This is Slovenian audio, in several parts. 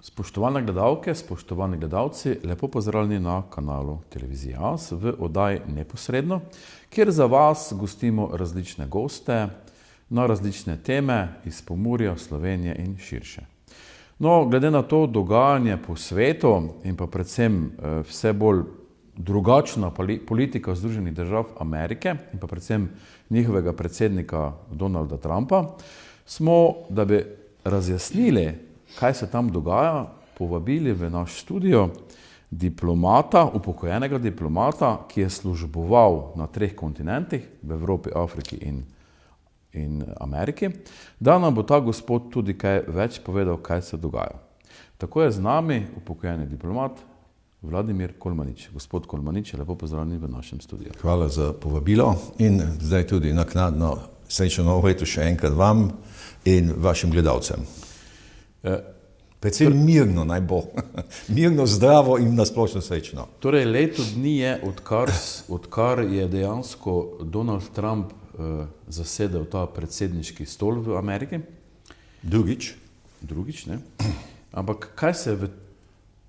Spoštovane gledalke, spoštovani gledalci, lepo pozdravljeni na kanalu Televizije As v oddaji Neposredno, kjer za vas gostimo različne goste na različne teme iz Pomurja, Slovenije in širše. No, glede na to dogajanje po svetu in pa predvsem vse bolj drugačna politika Združenih držav Amerike in pa predvsem njihovega predsednika Donalda Trumpa, smo, da bi razjasnili, kaj se tam dogaja, povabili v naš studio diplomata, upokojenega diplomata, ki je služboval na 3 kontinentih, v Evropi, Afriki in Ameriki, da nam bo ta gospod tudi kaj več povedal, kaj se dogaja. Tako je z nami upokojeni diplomat Vladimir Kolmanič. Gospod Kolmanič, lepo pozdravljeni v našem studiu. Hvala za povabilo in zdaj tudi naknadno srečno novo leto še enkrat vam in vašim gledalcem. Predvsem mirno naj bo. Mirno, zdravo in nasplošno srečno. Torej, leto dni je, odkar je dejansko Donald Trump zasedel ta predsedniški stol v Ameriki. Drugič, ne? Ampak kaj se je v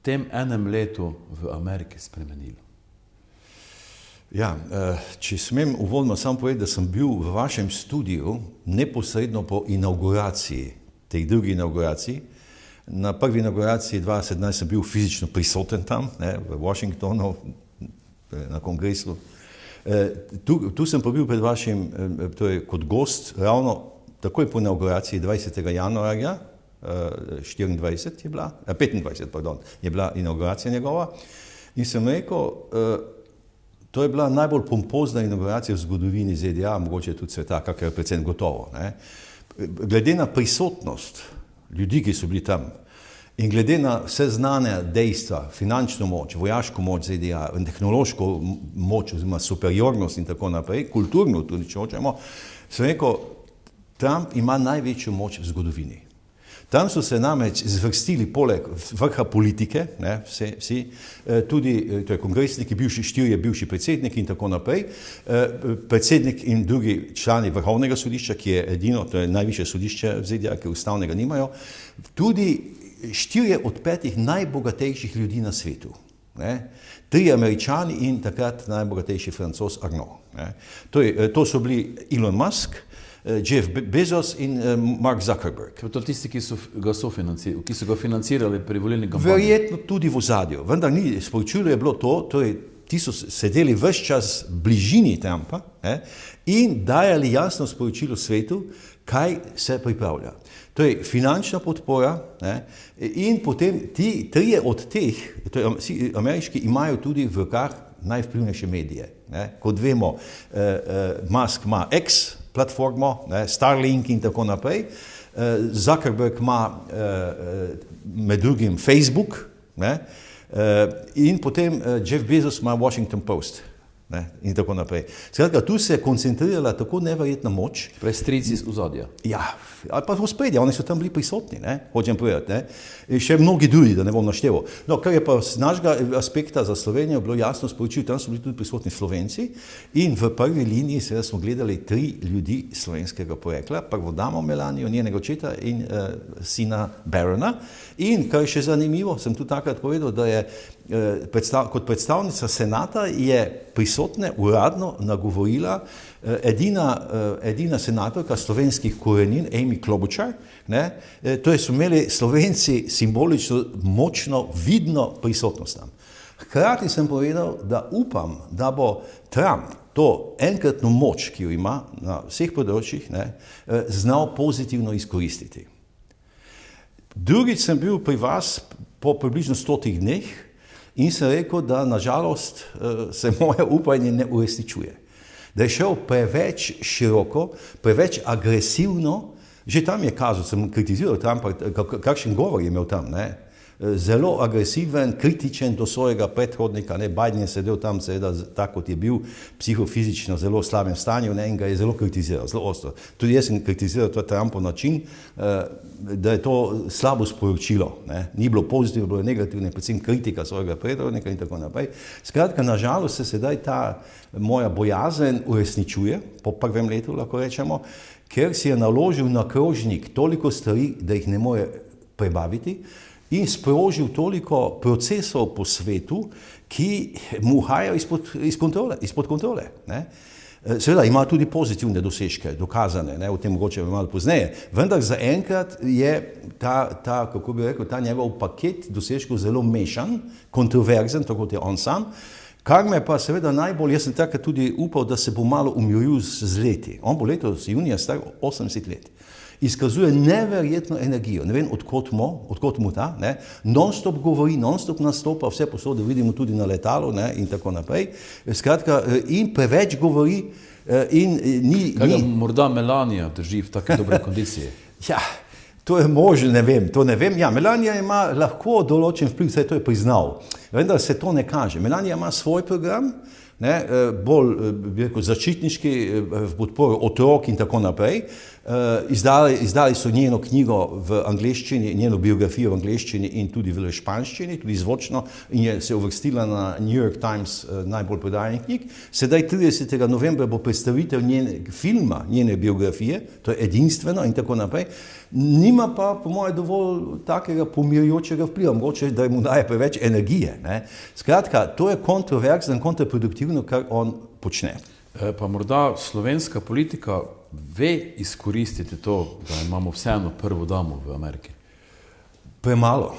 tem enem letu v Ameriki spremenilo? Ja, če smem uvodno samo povedati, da sem bil v vašem studiu neposredno po inauguraciji, tej drugi inauguraciji. Na prvi inauguraciji 2017 sem bil fizično prisoten tam, v Washingtonu, na kongresu. Tu sem pa bil pred vašim, torej kot gost, ravno takoj po inauguraciji 20. januarja, 25 je bila inauguracija njegova. In sem rekel, to je bila najbolj pompozna inauguracija v zgodovini ZDA, mogoče tudi sveta, kakor je predvsem gotovo. Glede na prisotnost ljudi, ki so bili tam, in glede na vse znane dejstva, finančno moč, vojaško moč ZDA, tehnološko moč, oziroma superiornost in tako naprej, kulturno tudi, če hočemo, sem rekel, Trump ima največjo moč v zgodovini. Tam so se namreč zvrstili poleg vrha politike, vsi, tudi kongresniki, štirje bivši predsedniki in tako naprej, predsednik in drugi člani vrhovnega sodišča, ki je edino, to je najvišje sodišče v ZDA, ki ustavnega nimajo, tudi 4 od 5 najbogatejših ljudi na svetu. 3 Američani in takrat najbogatejši Francoz Arnault. To so bili Elon Musk, Jeff Bezos in Mark Zuckerberg. To tisti, ki so ga financirali pri volilni kampanji? Verjetno tudi v ozadju, vendar ni, sporočilo je bilo to, torej ti so sedeli ves čas v bližini Trumpa in dajali jasno sporočilo svetu, kaj se pripravlja. To je finančna podpora in potem ti 3 od teh, vsi ameriški, imajo tudi v rokah najvplivnejše medije. Kot vemo, Musk ima X platformo, Starlink in tako naprej, Zuckerberg ima med drugim Facebook in potem Jeff Bezos ima Washington Post in tako naprej. Skratka, tu se je koncentrirala tako neverjetna moč. Strici iz ozadja. Ja, ali pa v ospredju, oni so tam bili prisotni, hočem povedati. Še mnogi drugi, da ne bom našteval. No, kar je pa z našega aspekta za Slovenijo bilo jasno sporočilo, tam so bili tudi prisotni Slovenci in v prvi liniji seveda smo gledali 3 ljudi slovenskega porekla, prvo damo Melanijo, njenega očeta in sina Barona. In kar je še zanimivo, sem tudi takrat povedal, da je kot predstavnica senata je prisotne uradno nagovorila edina senatorka slovenskih korenin, Amy Klobučar. To so imeli Slovenci simbolično močno, vidno prisotnost tam. Hkrati sem povedal, da upam, da bo Trump to enkratno moč, ki jo ima na vseh področjih, znal pozitivno izkoristiti. Drugič sem bil pri vas po približno 100 dneh in sem rekel, da nažalost se moje upanje ne uresničuje. Da je šel preveč široko, preveč agresivno, že tam je kazal, sem kritiziral Trumpa, kakšen govor je imel tam, zelo agresiven, kritičen do svojega predhodnika, Biden je sedel tam, seveda, tako kot je bil, psihofizično zelo v slabem stanju in ga je zelo kritiziral, zelo ostro. Tudi jaz sem kritiziral to Trumpov način, da je to slabo sporočilo, ni bilo pozitivno, bilo je negativno, predvsem kritika svojega predhodnika in tako naprej. Skratka, nažalost se sedaj ta moja bojazen uresničuje, po prvem letu lahko rečemo, ker si je naložil na krožnik toliko stvari, da jih ne more prebaviti. in sprožil toliko procesov po svetu, ki mu hajajo izpod kontrole. Ne? Seveda ima tudi pozitivne dosežke, dokazane, ne, o tem mogoče malo pozneje, vendar zaenkrat je ta njegov paket dosežkov zelo mešan, kontroverzen, tako kot je on sam, kar me pa seveda najbolj, jaz sem takrat tudi upal, da se bo malo umiril z leti. On bo letos junija star 80 let. Izkazuje neverjetno energijo, ne vem odkot mu ta, ne, non-stop govori, non-stop nastopa, vse posode vidimo tudi na letalu, ne, in tako naprej. Skratka, in preveč govori in ni... Kaj ga morda Melania drži v taki dobre kondiciji? Ja, to je možno, ne vem. Ja, Melania ima lahko določen vpliv, saj to je priznal, vendar se to ne kaže. Melania ima svoj program, ne, bolj, bi rekel, zaščitniški, v podporu otrok in tako naprej. Izdali so njeno knjigo v angleščini, njeno biografijo v angleščini in tudi v španščini, tudi zvočno, in je se uvrstila na New York Times najbolj prodajanih knjig. Sedaj 30. novembra bo predstavitev filma, njene biografije, to je edinstveno in tako naprej. Nima pa, po moje, dovolj takega pomirjujočega vpliva, mogoče, da mu daje preveč energije. Ne? Skratka, to je kontroverzno in kontraproduktivno, kar on počne. Pa morda slovenska politika ve izkoristiti to, da imamo vseeno prvo damo v Ameriki? Premalo.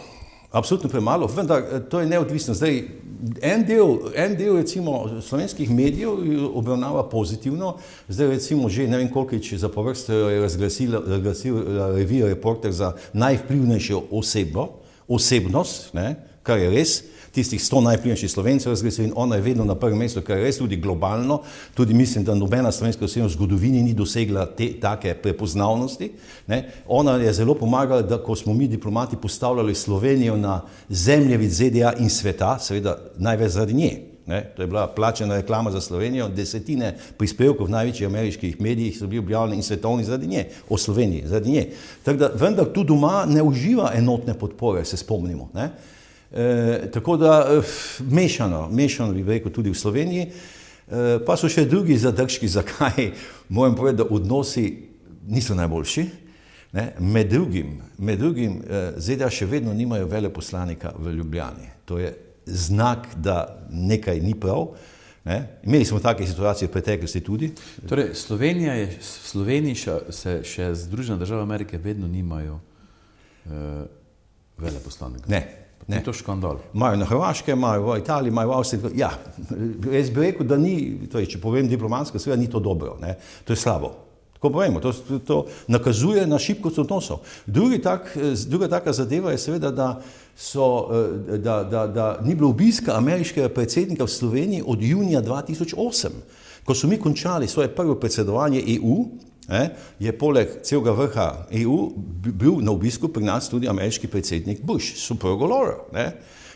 Absolutno premalo, vendar to je neodvisno. Zdaj, en del recimo slovenskih medijev obravnava pozitivno, zdaj recimo že ne vem kolkič zapovrstjo je razglasila revija Reporter za najvplivnejšo osebnost, ne, kar je res. Tistih 100 najvplivnejših Slovencev razglasil in ona je vedno na prvem mestu, kar je res tudi globalno. Tudi mislim, da nobena slovenska osebnost v zgodovini ni dosegla take prepoznavnosti. Ne. Ona je zelo pomagala, da ko smo mi diplomati postavljali Slovenijo na zemljevid ZDA in sveta, seveda največ zaradi nje. Ne. To je bila plačena reklama za Slovenijo, desetine prispevkov v največjih ameriških medijih so bili objavljeni in svetovni zaradi nje, o Sloveniji, zaradi nje. Tako da vendar tu doma ne uživa enotne podpore, se spomnimo. Ne. Tako da mešano bi rekel tudi v Sloveniji, pa so še drugi zadržki, zakaj moram povedati, da odnosi niso najboljši. Ne? Med drugim ZDA še vedno nimajo veleposlanika v Ljubljani. To je znak, da nekaj ni prav. Ne? Imeli smo take situacije v preteklosti tudi. Torej, Sloveniji še Združene države Amerike vedno nimajo veleposlanika? Ne. Je to škandal? Imajo na Hrvaškem, imajo v Italiji, imajo v Avstriji. Ja, jaz bi rekel, da ni, če povem diplomatsko, seveda ni to dobro, ne? To je slabo. Tako povemo, to nakazuje na šibkost odnosov. Druga taka zadeva je seveda, da ni bilo obiska ameriškega predsednika v Sloveniji od junija 2008, ko so mi končali svoje prvo predsedovanje EU. Je poleg celega vrha EU bil na obisku pri nas tudi ameriški predsednik Bush, soprogo Laura, ne?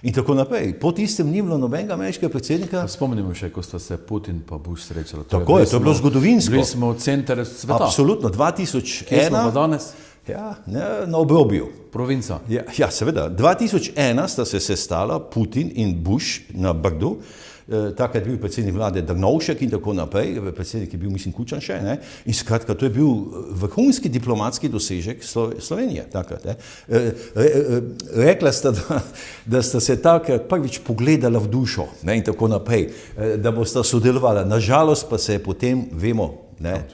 In tako naprej. Po tistem ni bilo nobenega ameriškega predsednika. Spomnimo še, ko sta se Putin pa Bush srečala. Tako je, to je bilo zgodovinsko. Bili smo v center sveta. Absolutno, 2001. Kje smo pa danes? Ja, na obrobju. Provinca. Ja, seveda. 2001 sta se sestala Putin in Bush na Brdu. Takrat je bil predsednik vlade Drnovšek in tako naprej, predsednik je bil, mislim, Kučan še, ne? In skratka, to je bil vrhunski diplomatski dosežek Slovenije takrat. Rekla sta, da sta se takrat prvič pogledala v dušo, ne? In tako naprej, da bosta sodelovala. Nažalost pa se je potem, vemo, ne?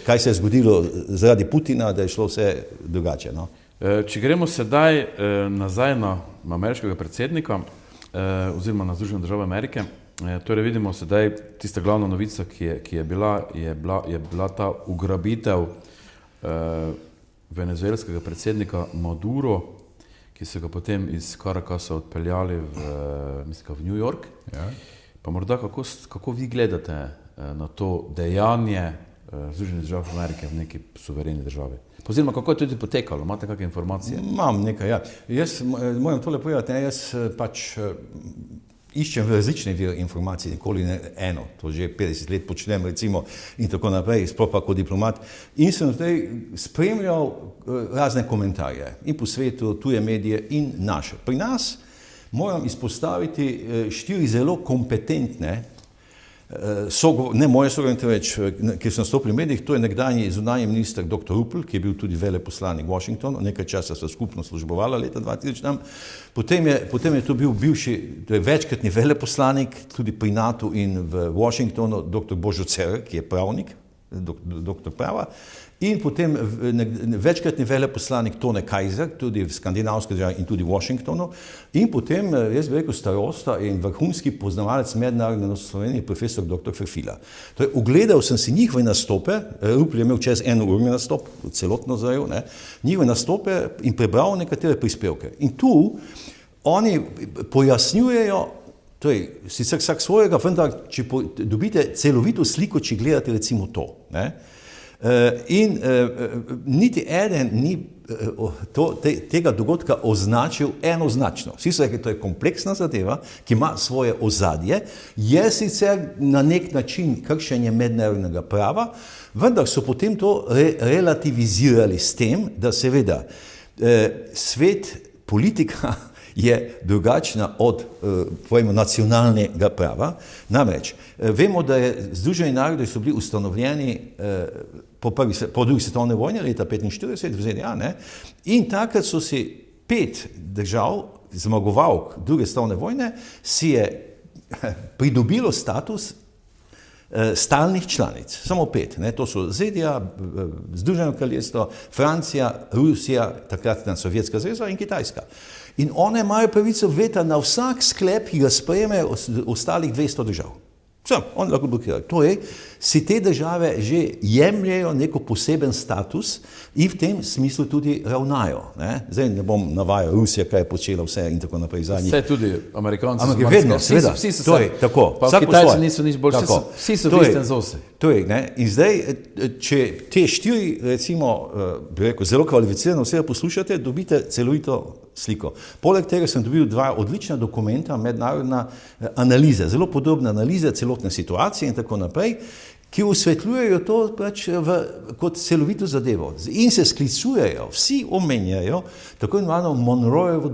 Kaj se je zgodilo zaradi Putina, da je šlo vse drugače. No? Če gremo sedaj nazaj na ameriškega predsednika oziroma na Združene države Amerike, torej vidimo sedaj tista glavna novica, ki je bila ta ugrabitev venezuelskega predsednika Maduro, ki so ga potem iz Caracasa odpeljali v New York. Ja. Pa morda kako vi gledate na to dejanje Združenih držav Amerike v neki suvereni državi? Oziroma, kako je tudi potekalo? Imate kakšne informacije? Imam nekaj, ja. Jaz moram tole povedati, jaz pač iščem različne vire informacij, nikoli ne eno, to že 50 let počnem recimo in tako naprej, sploh pa kot diplomat. In sem zdaj spremljal razne komentarje in po svetu, tuje medije in naše. Pri nas moram izpostaviti 4 zelo kompetentne ne moje sogovornike več, ki so nastopili v medijih, to je nekdanji zunanji minister dr. Rupel, ki je bil tudi veleposlanik v Washingtonu, nekaj časa so skupno službovala leta 2000 tam. Potem je to bil bivši, to je večkratni veleposlanik, tudi pri NATO in v Washingtonu, dr. Božo Cerar, ki je pravnik, doktor prava, in potem večkratni veleposlanik Tone Kaiser, tudi v skandinavski državi in tudi v Washingtonu, in potem, jaz bi rekel, starosta in vrhunski poznavalec mednarodne odnose Slovenije, profesor dr. Ferfila. Torej, ogledal sem si njihove nastope, Rupel je imel čez enourni nastop, celotno zajel, njihove nastope in prebral nekatere prispevke. In tu oni pojasnjujejo, torej, sicer vsak svojega, vendar, če dobite celovito sliko, če gledate recimo to, in niti eden ni tega dogodka označil enoznačno. Vsi so rekli, to je kompleksna zadeva, ki ima svoje ozadje, je sicer na nek način kršenje mednarodnega prava, vendar so potem to relativizirali s tem, da seveda svet, politika je drugačna od nacionalnega prava. Namreč, vemo, da je Združeni narodi so bili ustanovljeni po drugi svetovni vojni leta 1945 v ZDA, in takrat so si 5 držav, zmagovalk druge svetovne vojne, si je pridobilo status stalnih članic, samo 5, to so ZDA, Združeno kraljestvo, Francija, Rusija, takratna Sovjetska zveza in Kitajska. In one imajo pravico veta na vsak sklep, ki ga sprejmejo ostalih 200 držav. Oni lahko blokirajo. Torej, si te države že jemljajo neko poseben status in v tem smislu tudi ravnajo. Zdaj ne bom navajal Rusija, kaj je počela vse in tako naprej zadnjih. Vse tudi Amerikanci. Ampak vedno, seveda. Vsi so torej, tako. Pa Kitajci niso nič bolj, vsi so v istem zosi. Torej, in zdaj, če te 4, recimo, bi rekel, zelo kvalificirane osebe poslušate, dobite celovito sliko. Poleg tega sem dobil 2 odlična dokumenta, mednarodna analiza, zelo podobne analize celotne situacije in tako naprej, ki osvetljujejo to kot celovito zadevo. In se sklicujejo, vsi omenjajo tako imenovano Monroejevo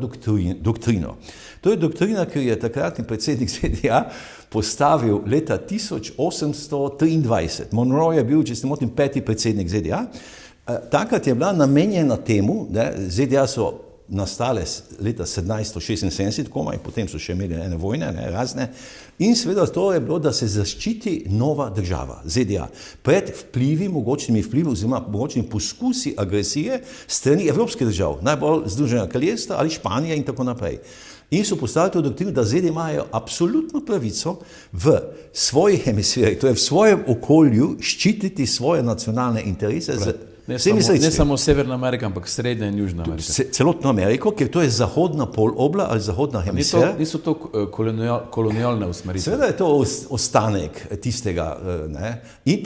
doktrino. To je doktrina, ki je takratni predsednik ZDA postavil leta 1823. Monroe je bil, če se ne motim, 5. predsednik ZDA. Takrat je bila namenjena temu, da ZDA so nastale leta 1776 komaj, potem so še imeli ene vojne, razne, in seveda to je bilo, da se zaščiti nova država, ZDA, pred mogočnimi vplivi oziroma mogočnimi poskusi agresije strani evropskih držav, najbolj Združenega kraljestva ali Španije in tako naprej. In so postavili to doktrino, da ZDA imajo absolutno pravico v svoji hemisferi, to je v svojem okolju, ščititi svoje nacionalne interese z Ne samo Severna Amerika, ampak Srednja in Južna Amerika. Celotno Ameriko, ker to je zahodna polobla ali zahodna hemisfera. Niso to kolonialne usmeritve. Seveda je to ostanek tistega. In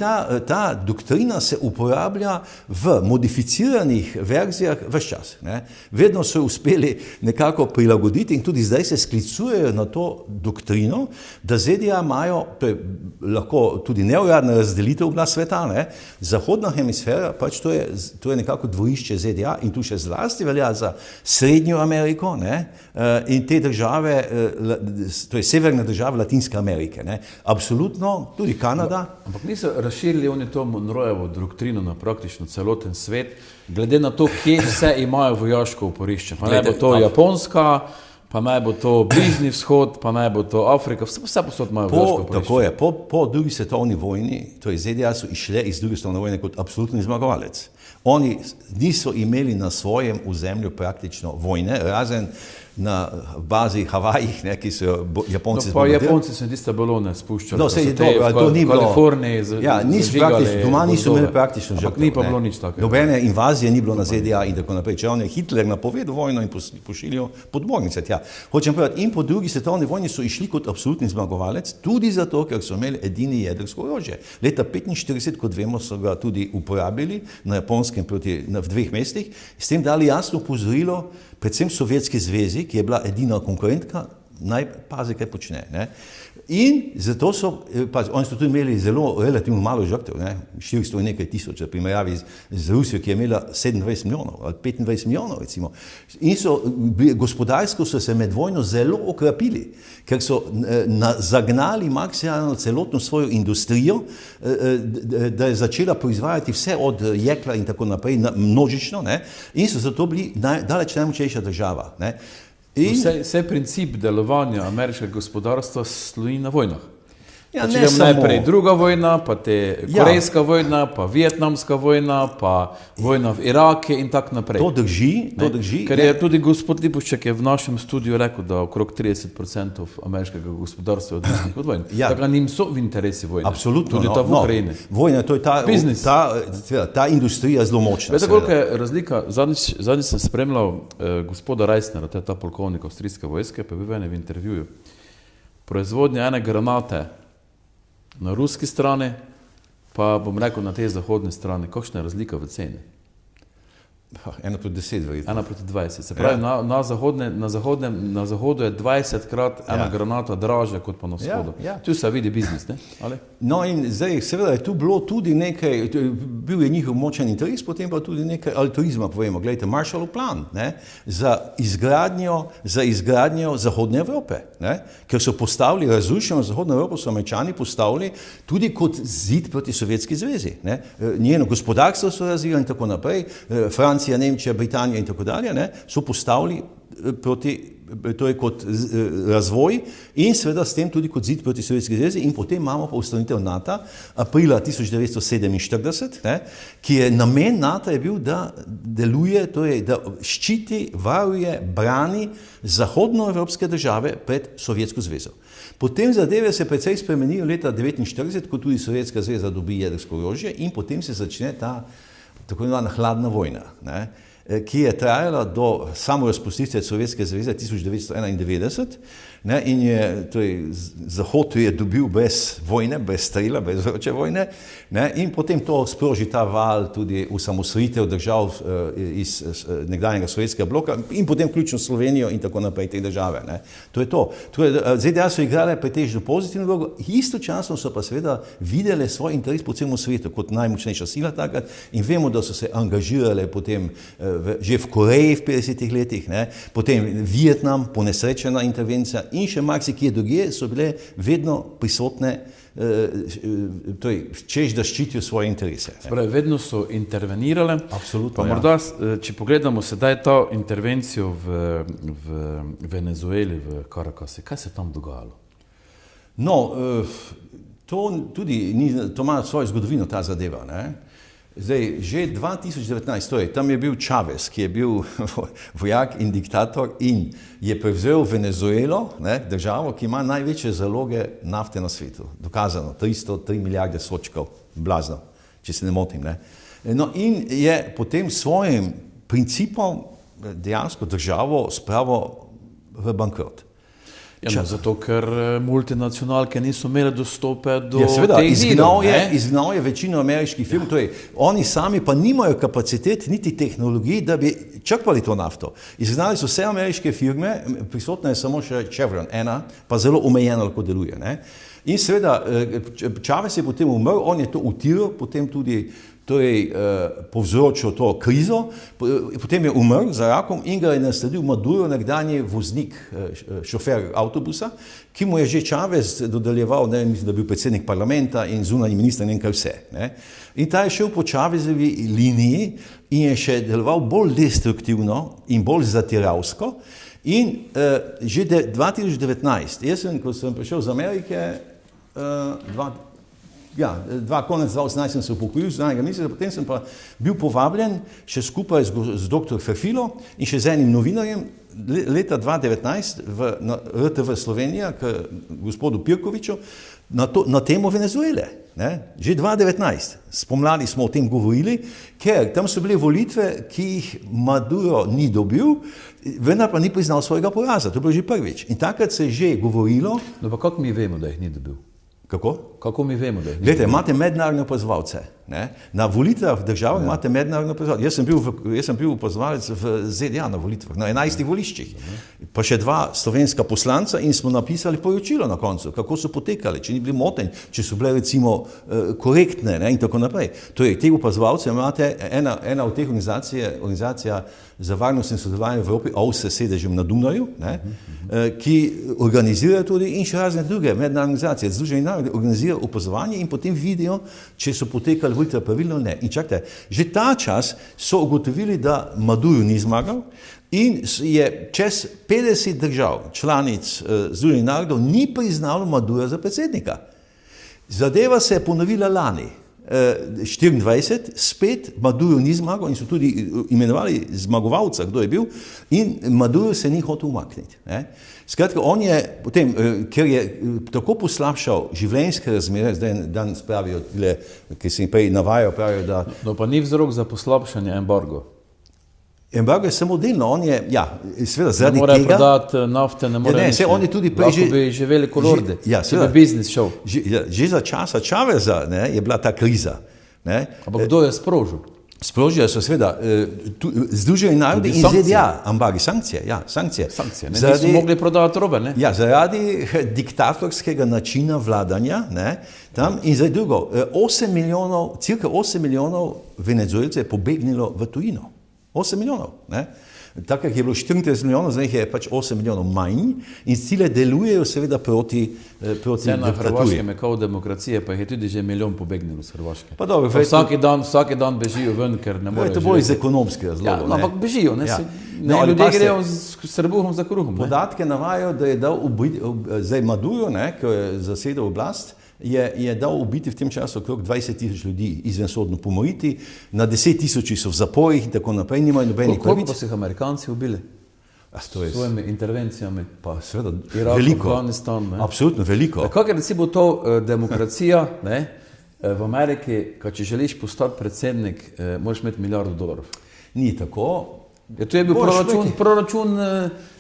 ta doktrina se uporablja v modificiranih verzijah ves čas. Vedno so uspeli nekako prilagoditi in tudi zdaj se sklicujejo na to doktrino, da ZDA imajo, to je lahko tudi neuradna razdelitev na sveta, zahodna hemisfera, pač to je nekako dvorišče ZDA in tu še zlasti velja za Srednjo Ameriko in te države, to je severne države Latinske Amerike. Absolutno, tudi Kanada. Ampak niso razširili oni to Monroejevo doktrino na praktično celoten svet, glede na to, kje vse imajo vojaško oporišče. Pa naj bo to Japonska, pa naj bo to Bližnji vzhod, pa naj bo to Afrika, vse posod imajo vojaško oporišče. Tako je, po drugi svetovni vojni, to je ZDA so išle iz druge svetovne vojne kot absolutni zmagovalec. Oni niso imeli na svojem ozemlju praktično vojne, razen na bazi Havajih, ki so Japonci zbombardili. Pa Japonci so tiste balone spuščali, to ni bilo. V Kaliforniji zažigali. Doma niso imeli praktično žrtev. Ampak ni pa bilo nič takega. Nobene invazije ni bilo na ZDA in tako naprej. Če on je Hitler napovedal vojno in pošiljajo podmornice tja. Hočem povedati, in po drugi svetovni vojni so išli kot absolutni zmagovalec, tudi zato, ker so imeli edini jedrsko orožje. Leta 1945, kot vemo, so ga tudi uporabili na Japonskem v 2 mestih, s tem dali jasno opozorilo predvsem Sovjetski zvezi, ki je bila edina konkurentka naj pazi, kaj počne. Ne? In zato oni so tudi imeli zelo relativno malo žrtev, 400 in nekaj tisoč, v primerjavi z Rusijo, ki je imela 27 milijonov ali 25 milijonov recimo. In gospodarsko so se med vojno zelo okrepili, ker so zagnali maksimalno celotno svojo industrijo, da je začela proizvajati vse od jekla in tako naprej, množično, in so zato bili daleč najmočnejša država. Vse princip delovanja ameriškega gospodarstva sloji na vojnah. Ja, če najprej druga vojna, pa korejska vojna, pa vietnamska vojna, pa vojna v Iraku in tako naprej. To drži. Ker je tudi gospod Lipušček je v našem studiu rekel, da okrog 30% ameriškega gospodarstva je odvisnih od vojne. Tako njim so v interesi vojne. Absolutno. Tudi ta v Ukrajini. Vojna, to je ta industrija zelo močna. Veste, koliko je razlika? Zadnjič sem spremljal gospoda Reisnera, ta polkovnik avstrijske vojske, pa je bil v intervjuju. Proizvodnja ene granate na ruski strani, pa bom rekel na tej zahodni strani, kakšna je razlika v ceni? 1:10 verjetno. 1:20. Se pravi, na zahodu je 20-krat ena granata dražja kot pa na vzhodu. Tu se vidi biznis, ne? Ali? No in zdaj, seveda je tu bilo tudi nekaj, bil je njihov močan interes, potem pa tudi nekaj altruizma, povemo. Gledajte, Marshallov plan, za izgradnjo Zahodne Evrope, ker so postavili razrušeno Zahodno Evropo, so Američani postavili tudi kot zid proti Sovjetski zvezi. Njeno gospodarstvo so razvijali in tako naprej, Francija, Nemčija, Britanija in tako dalje, so postavili torej kot razvoj in seveda s tem tudi kot zid proti Sovjetski zvezi in potem imamo pa ustanovitev NATO aprila 1947, ki je namen NATO je bil, da deluje, torej da ščiti, varuje, brani zahodnoevropske države pred Sovjetsko zvezo. Potem zadeve se precej spremenijo leta 1949, ko tudi Sovjetska zveza dobi jedrsko orožje in potem se začne ta tako imenovana hladna vojna, ki je trajala do samorazpustitve Sovjetske zveze 1991, in je, torej, Zahod je dobil brez vojne, brez strela, brez vroče vojne, in potem to sproži ta val tudi osamosvojitev držav iz nekdanjega sovjetskega bloka in potem vključno Slovenijo in tako naprej te države. To je to. ZDA so igrale pretežno pozitivno vlogo, istočasno so pa seveda videle svoj interes po celem svetu kot najmočnejša sila takrat in vemo, da so se angažirale potem že v Koreji v 50-ih letih, potem Vietnam, ponesrečena intervencija in še marsikje drugje so bile vedno prisotne, češ da ščitijo svoje interese. Spravi, vedno so intervenirale. Absolutno, pa morda, če pogledamo sedaj ta intervencijo v Venezueli, v Caracasi, kaj se tam dogajalo? No, to ima svojo zgodovino ta zadeva, Zdaj, že 2019, torej, tam je bil Chavez, ki je bil vojak in diktator in je prevzel Venezuelo, državo, ki ima največje zaloge nafte na svetu. Dokazano, 303 milijarde sodčkov, blazno, če se ne motim. No, in je potem svojim principom dejansko državo spravil v bankrot. Zato, ker multinacionalke niso imele dostope do seveda, teh virov. Izgnal je večino ameriških firm, torej oni sami pa nimajo kapacitet niti tehnologij, da bi črpali to nafto. Izgnali so vse ameriške firme, prisotna je samo še Chevron, ena, pa zelo omejeno lahko deluje. In seveda, Chavez je potem umrl, on je to utiral, potem tudi povzročil to krizo, potem je umrl za rakom in ga je nasledil Maduro, nekdanji voznik, šofer avtobusa, ki mu je že Chavez dodeljeval, mislim, da je bil predsednik parlamenta in zunanji minister, ne vem kaj vse. In ta je šel po Chavezovi liniji in je še deloval bolj destruktivno in bolj zatiralsko. In že 2019, ko sem prišel z Amerike, konec 2018 sem se upokojil zunanjega ministra, potem sem pa bil povabljen še skupaj z dr. Ferfilo in še z enim novinarjem leta 2019 na RTV Slovenija k gospodu Pirkoviču na temo Venezuele. Že 2019. Spomladi smo o tem govorili, ker tam so bile volitve, ki jih Maduro ni dobil, vendar pa ni priznal svojega poraza. To je bilo že prvič. In takrat se je že govorilo. No pa kako mi vemo, da jih ni dobil? Kako? Kako mi vemo, da jih ni? Glejte, imate mednarodne opazovalce. Na volitvah v državah imate mednarodne opazovalce. Jaz sem bil opazovalec v ZDA na volitvah, na 11 voliščih. Pa še 2 slovenska poslanca in smo napisali poročilo na koncu, kako so potekali, če ni bili motenj, če so bile recimo korektne in tako naprej. Torej, te opazovalce imate, ena od teh organizacija za varnost in sodelovanje v Evropi, OVSE, sedežem na Dunaju, ki organizira tudi in še razne druge mednarodne organizacije. Združeni narodi organizirajo opazovanje in potem vidijo, če so potekali volitve pravilno ali ne. In čakajte, že ta čas so ugotovili, da Maduro ni zmagal in je čez 50 držav, članic Združenih narodov, ni priznalo Madura za predsednika. Zadeva se je ponovila lani. 24, spet Maduro ni zmagal in so tudi imenovali zmagovalca, kdo je bil, in Maduro se ni hotel umakniti. Skratka, on je potem, ker je tako poslabšal življenjske razmere, zdaj danes pravijo, ki se jim prej navajajo, pravijo, da... No pa ni vzrok za poslabšanje embargo. Embargo je samo delno, on je, seveda zaradi tega... Ne more prodati nafte, ne more nič. On je tudi prej lahko bi živeli kolorde, če bi biznis šel. Že za časa Čaveza je bila ta kriza. Ampak kdo je sprožil? Sprožili so seveda Združeni narodi in ZDA, embargo, sankcije. Sankcije, niso mogli prodati robe, ne? Ja, zaradi diktatorskega načina vladanja, tam in zdaj drugo, cirka 8 milijonov Venezuelcev je pobegnilo v tujino. 8 milijonov, Takrat je bilo 34 milijonov, zdaj je pač 8 milijonov manj in cilje delujejo seveda proti diktaturi. Na Hrvaškem je kao demokracije, pa jih je tudi že milijon pobegnilo z Hrvaške. Pa dobro, vsaki dan bežijo ven, ker ne morejo živeti. To bo iz ekonomskih razlogov. Ja, ampak bežijo, ljudje grejo s srbuhom za kruhom. Podatke navajajo, da je dal zdaj Maduro, ko je zasedel oblast, je dal ubiti v tem času okrog 20,000 ljudi izvensodno pomoriti, na 10,000 so v zaporih in tako naprej, nimajo nobenih pravic. Koliko pa so jih Amerikanci ubili? S svojimi intervencijami? Pa seveda Irak, veliko. Afganistan. Absolutno veliko. Kako je recimo to demokracija v Ameriki, če želiš postati predsednik, moraš imeti $1 milijardo. Ni tako. Tu je bil proračun,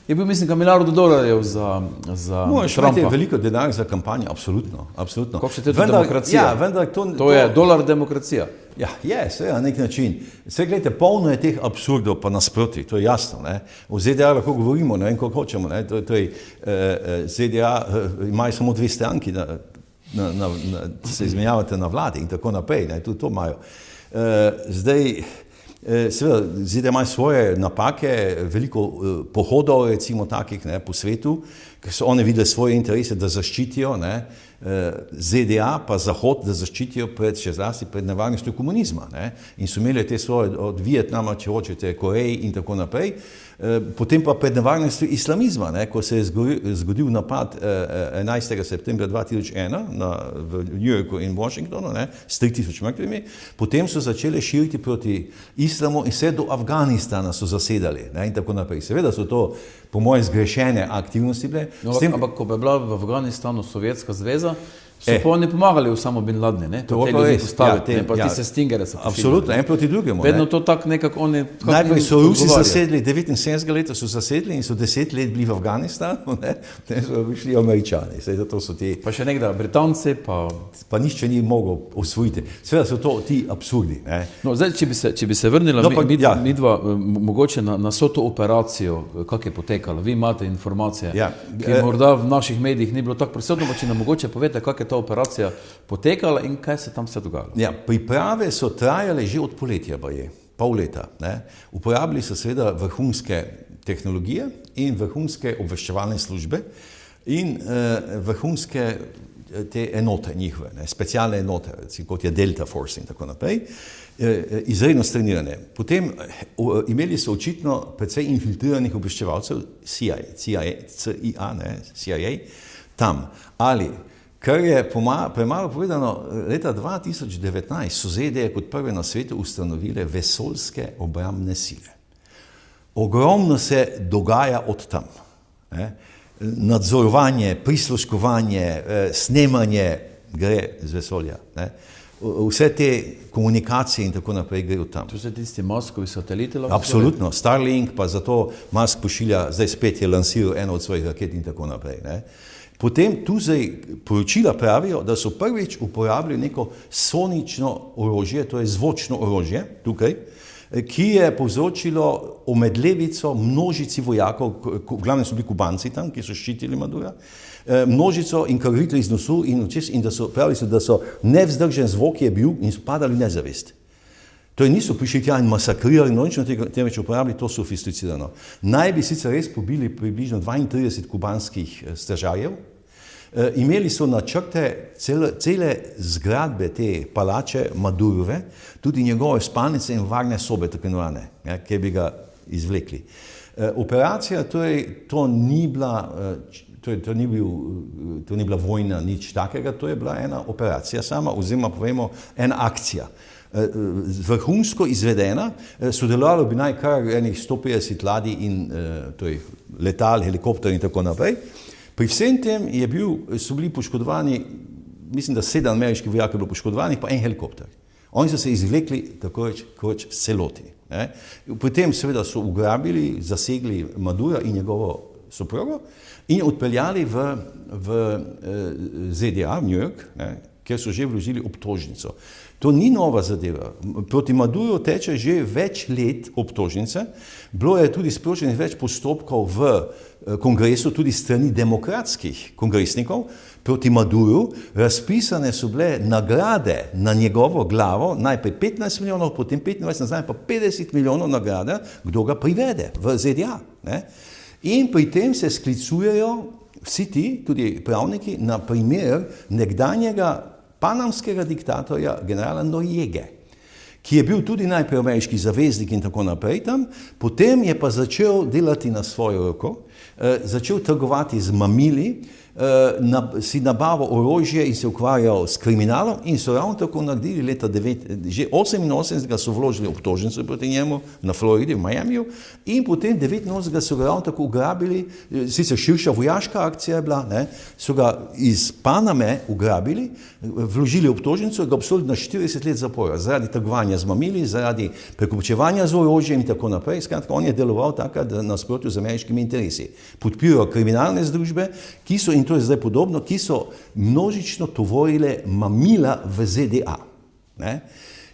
je bil mislim, $1 milijardo za Trumpa. Moraš imeti veliko denarja za kampanjo, absolutno. Kako še to je demokracija? To je dolar demokracija. Ja, je, seveda, na nek način. Vse, gledajte, polno je teh absurdov pa nasproti, to je jasno. V ZDA lahko govorimo, ne vem, koliko hočemo. ZDA imajo samo 2 stranki, se izmenjavate na vladi in tako naprej, tudi to imajo. Zdaj, seveda, ZDA imajo svoje napake, veliko pohodov, recimo takih po svetu, ker so one videli svoje interese, da zaščitijo ZDA pa Zahod, da zaščitijo še zlasti pred nevarnostjo komunizma. In so imeli te svoje od Vietnama, če hočete, Koreji in tako naprej. Potem pa pred nevarnostjo islamizma, ko se je zgodil napad 11. septembra 2001 v New Yorku in Washingtonu s 3,000 mrtvimi, potem so začeli širiti proti islamu in vse do Afganistana so zasedali in tako naprej. Seveda so to po moje zgrešene aktivnosti bile. Ampak ko bi bila v Afganistanu Sovjetska zveza, so pa oni pomagali Osamo bin Ladni, to te ljudi postaviti, pa ti se Stingere so pošiljali. Absolutno, en proti drugemu. Vedno to tako nekako oni... Najprej so Rusi zasedli, 79 leta so zasedli in so 10 let bili v Afganistanu, potem so prišli Američani, zato so ti... Pa še nekdaj Britanci, pa... Pa nišče ni mogel osvojiti. Seveda so to ti absurdi. No, zdaj, če bi se vrnila midva mogoče na so to operacijo, kako je potekalo, vi imate informacije, ki morda v naših medijih ni bilo tako prisotno, pa če nam mogoče povete, kako je ta operacija potekala in kaj se tam vse dogajalo. Ja, priprave so trajale že od poletja, pol leta. Uporabili so seveda vrhunske tehnologije in vrhunske obveščevalne službe in vrhunske te enote njihove, specialne enote, kot je Delta Force in tako naprej, izredno strenirane. Potem imeli so očitno precej infiltriranih obveščevalcev CIA tam. Ali, kar je premalo povedano, leta 2019 so ZDA kot prve na svetu ustanovile vesoljske obrambne sile. Ogromno se dogaja od tam. Nadzorovanje, prisluškovanje, snemanje gre z vesolja. Vse te komunikacije in tako naprej grejo tam. To so tisti Muskovi sateliti? Absolutno. Starlink pa zato Musk pošilja, zdaj spet je lansiral eno od svojih raket in tako naprej. Potem tu zdaj poročila pravijo, da so prvič uporabili neko sonično orožje, to je zvočno orožje tukaj, ki je povzročilo omedlevico množici vojakov, v glavnem so bili Kubanci tam, ki so ščitili Madura, množico in krvito iz nosu in da so pravili, da so nevzdržen zvok je bil in so padali nezavest. To niso prišli tja in masakrirali, nočno temveč uporabili to sofisticirano. Naj bi sicer res pobili približno 32 kubanskih stražarjev, imeli so načrte cele zgradbe te palače Madurove, tudi njegove spalnice in varne sobe, tako imenovane, kjer bi ga izvlekli. Operacija, to ni bila vojna, nič takega, to je bila ena operacija sama, oziroma povemo ena akcija. Vrhunsko izvedena, sodelovalo bi naj kar enih 150 ladij in letal, helikopter in tako naprej. Pri vsem tem so bili poškodovani, mislim, da 7 ameriških vojakov je bilo poškodovanih, pa en helikopter. Oni so se izvlekli tako reč v celoti. Potem seveda so ugrabili, zasegli Madura in njegovo soprogo in odpeljali v ZDA, v New York, kjer so že vložili obtožnico. To ni nova zadeva. Proti Maduru teče že več let obtožnice. Bilo je tudi sproženih več postopkov v kongresu, tudi strani demokratskih kongresnikov. Proti Maduru razpisane so bile nagrade na njegovo glavo, najprej 15 milijonov, potem 25, nazaj pa 50 milijonov nagrade, kdo ga privede v ZDA. In pri tem se sklicujejo vsi ti, tudi pravniki, na primer nekdanjega panamskega diktatorja generala Noriege, ki je bil tudi najprej ameriški zaveznik in tako naprej tam, potem je pa začel delati na svojo roko, začel trgovati z mamili, si nabavil orožje in se ukvarjal s kriminalom in so ravno tako naredili leta že 88 so vložili obtožnico proti njemu na Floridi, v Miamiju in potem 89 so ga ravno tako ugrabili, sicer širša vojaška akcija je bila, so ga iz Paname ugrabili, vložili obtožnico, ga obsodili na 40 let zapora zaradi trgovanja z mamili, zaradi prekupčevanja z orožjem in tako naprej. Skratka, on je deloval tako, da nasprotju z ameriškimi interesi. Podpiral kriminalne združbe, ki so, in to je zdaj podobno, ki so množično tovorile mamila v ZDA.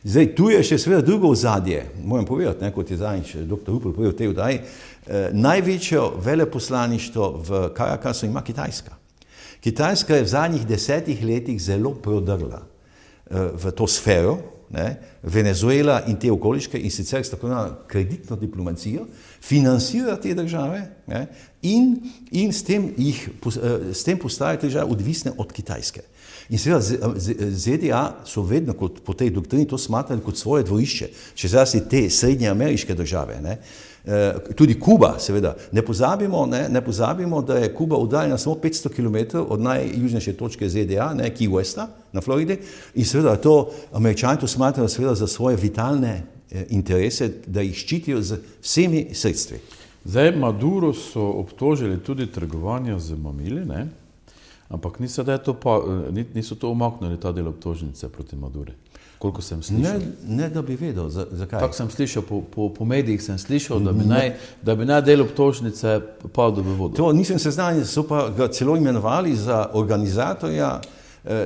Zdaj, tu je še seveda drugo ozadje, moram povedati, kot je zadnjič dr. Rupel povedal v tej oddaji, največjo veleposlaništvo v Caracas'u ima Kitajska. Kitajska je v zadnjih 10 letih zelo prodrla v to sfero, Venezuela in te okoliške, in sicer s tako kreditno diplomacijo, financira te države in s tem postajajo te države odvisne od Kitajske. In seveda ZDA so vedno po tej doktrini to smatrali kot svoje dvorišče, še zlasti te srednje ameriške države. Tudi Kuba, seveda. Ne pozabimo, da je Kuba oddaljena samo 500 km od najjužnejše točke ZDA, Key Westa na Floridi, in seveda to Američani to smatrajo seveda za svoje vitalne interese, da jih ščitijo z vsemi sredstvi. Zdaj, Maduro so obtožili tudi trgovanja z mamili, ampak niso to umaknili, ta del obtožnice proti Maduri. Koliko sem slišal. Ne, da bi vedel, zakaj. Tako sem slišal, po medijih sem slišal, da bi naj del obtožnice padel v vodo. To nisem seznanjen, so pa ga celo imenovali za organizatorja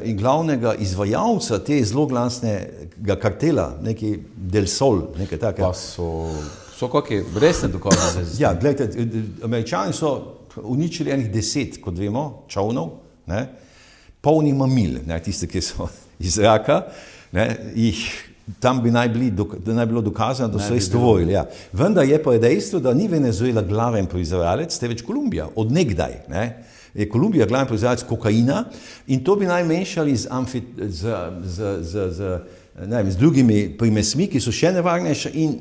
in glavnega izvajalca te zloglasnega kartela, neki Del Sol, nekaj takega. Pa so kakšne resne dokaze? Ja, gledajte, Američani so uničili enih 10, kot vemo, čovnov, polni mamil, tiste, ki so iz zraka, tam bi naj bilo dokazano, da so res tovorili. Ja. Vendar je pa dejstvo, da ni Venezuela glaven proizvajalec, temveč Kolumbija, od nekdaj. Je Kolumbija glaven proizvajalec kokaina in to bi naj mešali z drugimi primesmi, ki so še nevarnejše in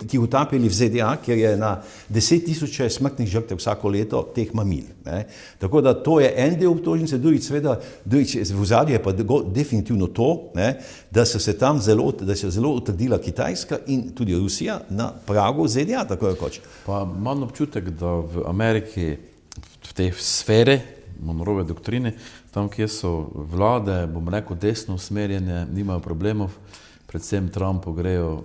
tihotapili v ZDA, kjer je na 10.000 smrtnih žrtev vsako leto teh mamil. Tako da to je en del obtožnice, drugič v ozadju je pa definitivno to, da so se tam zelo utrdila Kitajska in tudi Rusija na pragu ZDA, tako rekoč. Pa imam občutek, da v Ameriki v tej sferi Monroeve doktrine, tam, kjer so vlade, bom rekel, desno usmerjene, nimajo problemov, predvsem Trumpu grejo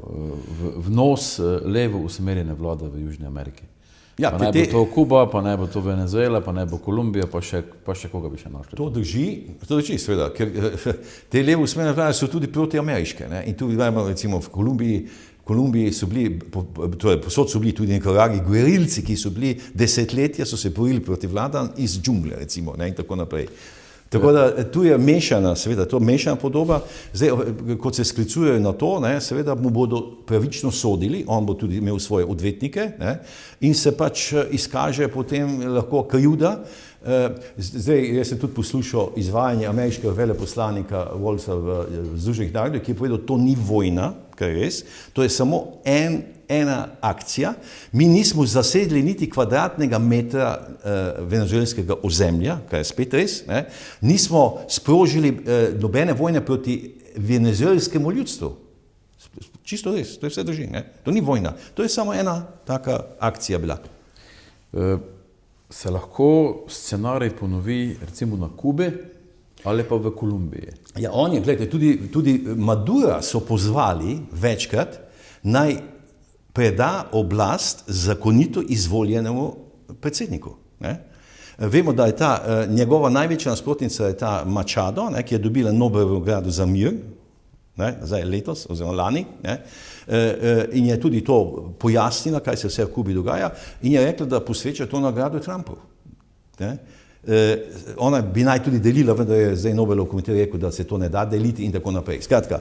v nos levo usmerjene vlade v Južni Ameriki. Ja, Pa naj bo to Kuba, pa naj bo to Venezuela, pa naj bo Kolumbija, pa še koga bi še našli. To drži, seveda, ker te levo usmerjene vlade so tudi protiameriške. Ne? In tu vidimo, recimo v Kolumbiji so bili, torej posod so bili tudi nekaj guerilci, ki so bili desetletja, so se borili proti vladam iz džungle, recimo, ne? In tako naprej. Tako da tu je mešana, seveda, to mešana podoba. Zdaj, kot se sklicujejo na to, ne, seveda mu bodo pravično sodili, on bo tudi imel svoje odvetnike, ne, in se pač izkaže potem lahko krivda. Zdaj, jaz sem tudi poslušal izvajanje ameriškega veleposlanika Walsa v Združenih narodih, ki je povedal, to ni vojna, kar je res, to je samo ena akcija. Mi nismo zasedli niti kvadratnega metra venezuelskega ozemlja, kar je spet res, ne? Nismo sprožili nobene vojne proti venezuelskemu ljudstvu. Čisto res, to je vse drži, ne? To ni vojna, to je samo ena taka akcija bila. Se lahko scenarij ponovi recimo na Kubi ali pa v Kolumbiji? Ja, oni, gledajte, tudi Madura so pozvali večkrat, naj preda oblast zakonito izvoljenemu predsedniku. Ne? Vemo, da je ta njegova največja nasprotnica je ta Machado, ne, ki je dobila Nobelovo nagrado za mir, ne, zdaj letos oziroma lani, ne, in je tudi to pojasnila, kaj se vse v Kubi dogaja, in je rekla, da posveča to nagrado Trumpu. Ne. Ona bi naj tudi delila, vendar je zdaj Nobelov komitet rekel, da se to ne da deliti in tako naprej. Skratka,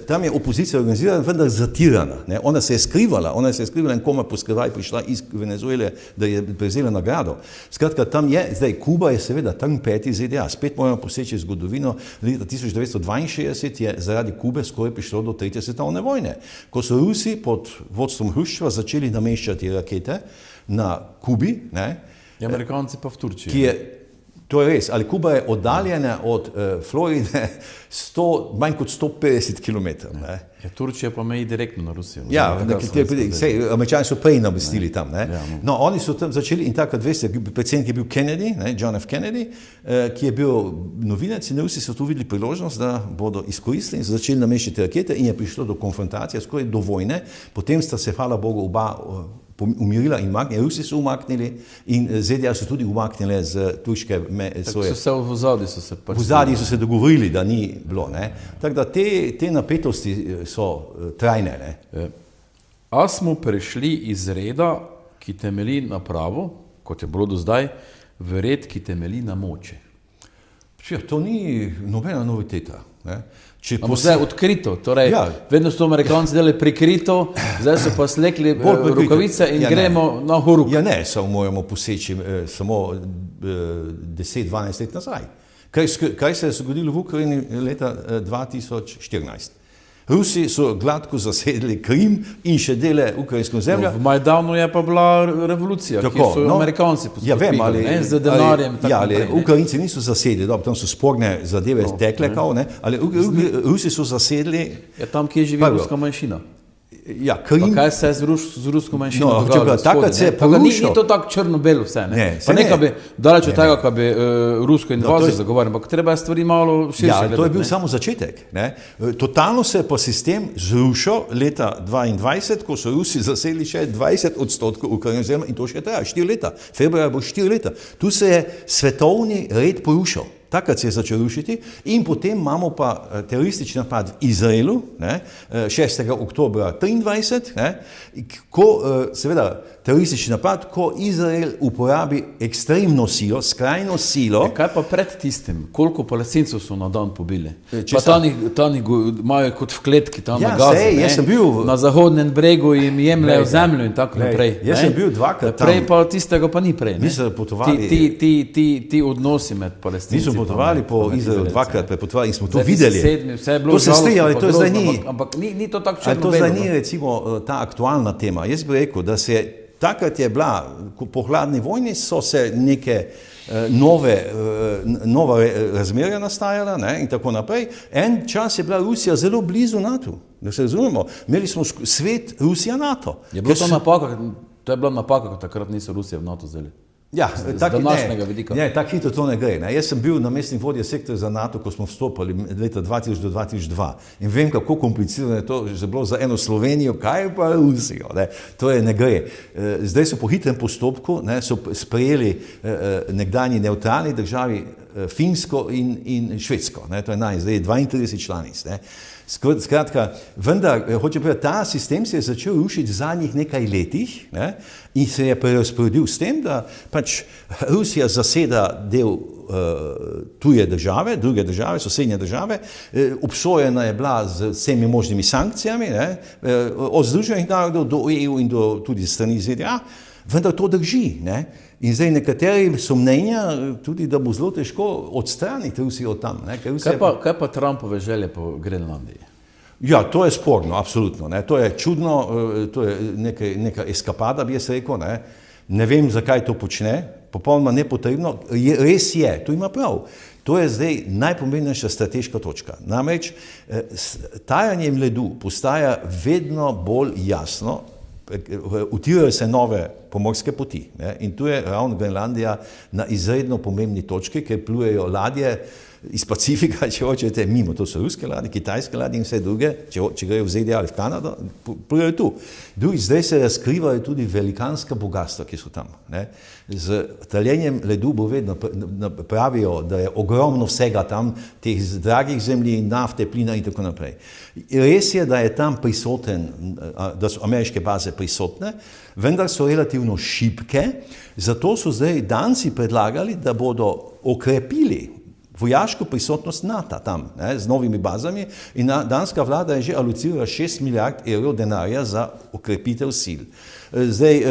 tam je opozicija organizirana, vendar zatirana. Ne? Ona se je skrivala in koma po skrivaj prišla iz Venezuele, da je prevzela nagrado. Skratka, tam je, zdaj Kuba je seveda tam peti ZDA. Spet moramo poseči zgodovino. Leta 1962 je zaradi Kube skoraj prišlo do tretje svetovne vojne. Ko so Rusi pod vodstvom Hruščova začeli nameščati rakete na Kubi, ne? Amerikanci pa v Turčiji. To je res, ali Kuba je oddaljena od Floride manj kot 150 km. Ja, Turčija pa meji direktno na Rusijo. Ja, Američani so prej namestili tam. Ne? No, oni so tam začeli in takrat, veste, predsednik je bil Kennedy, ne, John F. Kennedy, ki je bil novinec in Rusi so tu videli priložnost, da bodo izkoristili in so začeli nameščati rakete in je prišlo do konfrontacije, skoraj do vojne. Potem sta se, hvala Bogu, oba umirila in Rusi so umaknili in ZDA so tudi umaknile z turške svoje. V ozadju so se pač... V ozadju so se dogovorili, da ni bilo. Ne? Tako da te napetosti so trajne. Ne? A smo prešli iz reda, ki temelji na pravu, kot je bilo do zdaj, v red, ki temelji na moči? To ni nobena noviteta. Ne? Zdaj odkrito, torej vedno so to Amerikanci delali prikrito, zdaj so pa slekli rukavice in gremo na horuk. Ja ne, samo moramo poseči samo 10-12 let nazaj. Kaj se je zgodilo v Ukrajini leta 2014? Rusi so gladko zasedli Krim in še dele ukrajinskega zemlja. V Majdanu je pa bila revolucija, ki so jo Amerikanci podpirali, z denarjem. Ukrajinci niso zasedli, tam so sporne zadeve tekle, ali Rusi so zasedli... Ja, tam, kje živi ruska manjšina. Ja, Krim... Pa kaj se je z rusko manjšino dogajalo? Ni to tako črno-belo vse, ne? Pa nekaj bi, daleč od tega, kaj bi rusko invazijo zagovarjali, ampak treba je stvari malo širše gledati. Ja, to je bil samo začetek. Totalno se je pa sistem zrušil leta 2022, ko so Rusi zasedli še 20% Ukrajinskega zemlja in to še traja 4 leta. Februarja bo 4 leta. Tu se je svetovni red porušil. Takrat se je začel rušiti in potem imamo pa teroristični napad v Izraelu, 6. oktobra 2023, ko seveda teroristični napad, ko Izrael uporabi ekstremno silo, skrajno silo. Kaj pa pred tistim? Koliko Palestincev so na dan pobili? Pa tam imajo kot v kletki tam na Gazi, na Zahodnem bregu jim jemljajo zemljo in tako naprej. Jaz sem bil dvakrat tam. Prej pa tistega pa ni prej. Mi so potovali. Ti odnosi med Palestinci. Mi smo potovali po Izraelu dvakrat, prepotovali in smo to videli. To se strija, ali to zdaj ni. Ampak ni to tako črno-belo. To zdaj ni recimo ta aktualna tema. Jaz bi rekel, da se takrat je bila, po hladni vojni so se neke nova razmerja nastajala, ne, in tako naprej. En čas je bila Rusija zelo blizu NATO, da se razumemo. Imeli smo svet Rusija-NATO. Je bilo to napaka, to je bila napaka, ko takrat niso Rusija v NATO vzeli. Ja, z današnjega vidika. Ne, tako hitro to ne gre. Ne. Jaz sem bil namestnik vodje sektorja za NATO, ko smo vstopili leta 2000 do 2002 in vem, kako komplicirano je to že bilo za eno Slovenijo, kaj pa Rusijo. Ne. To je ne gre. Zdaj so po hitrem postopku, ne, so sprejeli nekdanji nevtralni državi Finsko in Švedsko. Ne. To je zdaj 32 članic. Ne. Skratka, vendar, hoče povedati, ta sistem se je začel rušiti v zadnjih nekaj letih, ne, in se je prerazporedil s tem, da pač Rusija zaseda del tuje države, druge države, sosednje države, obsojena je bila z vsemi možnimi sankcijami, ne, od Združenih narodov do EU in do tudi strani ZDA, vendar to drži. Ne. In zdaj nekateri so mnenja tudi, da bo zelo težko odstraniti Rusijo od tam. Ne, kaj pa Trumpove želje po Grenlandiji? Ja, to je sporno, absolutno. Ne. To je čudno, to je neka eskapada, bi jaz rekel. Ne vem, zakaj to počne, popolnoma nepotrebno. Res je, to ima prav. To je zdaj najpomembnejša strateška točka. Namreč tajanjem ledu postaja vedno bolj jasno, utirajo se nove pomorske poti, ne? In tu je ravno Grenlandija na izredno pomembni točki, ker plujejo ladje iz Pacifika, če hočete, mimo, to so ruske ladje, kitajske ladje in vse druge, če grejo v ZDA ali v Kanado, plujejo tu. Zdaj se razkrivajo tudi velikanska bogatstva, ki so tam. Ne? Z taljenjem ledu bo vedno pravijo, da je ogromno vsega tam, teh dragih zemlji, nafte, plina in tako naprej. Res je, da je tam prisoten, da so ameriške baze prisotne, vendar so relativno šibke, zato so zdaj Danci predlagali, da bodo okrepili vojaško prisotnost NATO tam, ne, z novimi bazami, in danska vlada je že alocirala 6 milijard evrov denarja za okrepitev sil. Zdaj,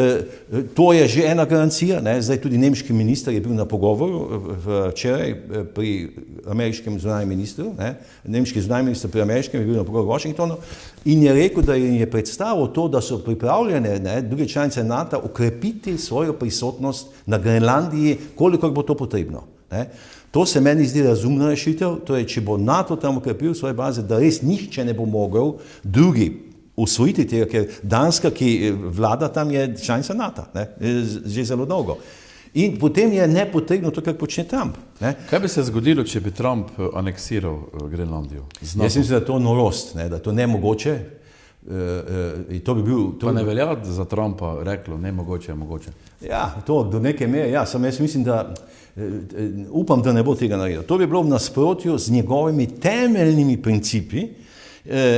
to je že ena garancija, ne, zdaj tudi nemški minister je bil na pogovoru včeraj pri ameriškem zunanjem ministru, ne, nemški zunanji minister pri ameriškem je bil na pogovoru v Washingtonu in je rekel, da je predstavil to, da so pripravljene, ne, druge članice NATO okrepiti svojo prisotnost na Grenlandiji, kolikor bo to potrebno. Ne. To se meni zdi razumna rešitev, to je, če bo NATO tam okrepil svoje baze, da res nihče ne bo mogel drugi usvojiti tega, ker Danska, ki vlada tam, je članica NATO, ne, že zelo dolgo. In potem je nepotrebno to, kar počne Trump. Ne. Kaj bi se zgodilo, če bi Trump aneksiral Grenlandijo? Jaz mislim, da je to norost, ne, da je to nemogoče. To bi bil, pa ne velja za Trumpa reklo, nemogoče je mogoče. Ja, to do neke mere, ja, samo jaz mislim, da upam, da ne bo tega naredil. To bi bilo v nasprotju z njegovimi temeljnimi principi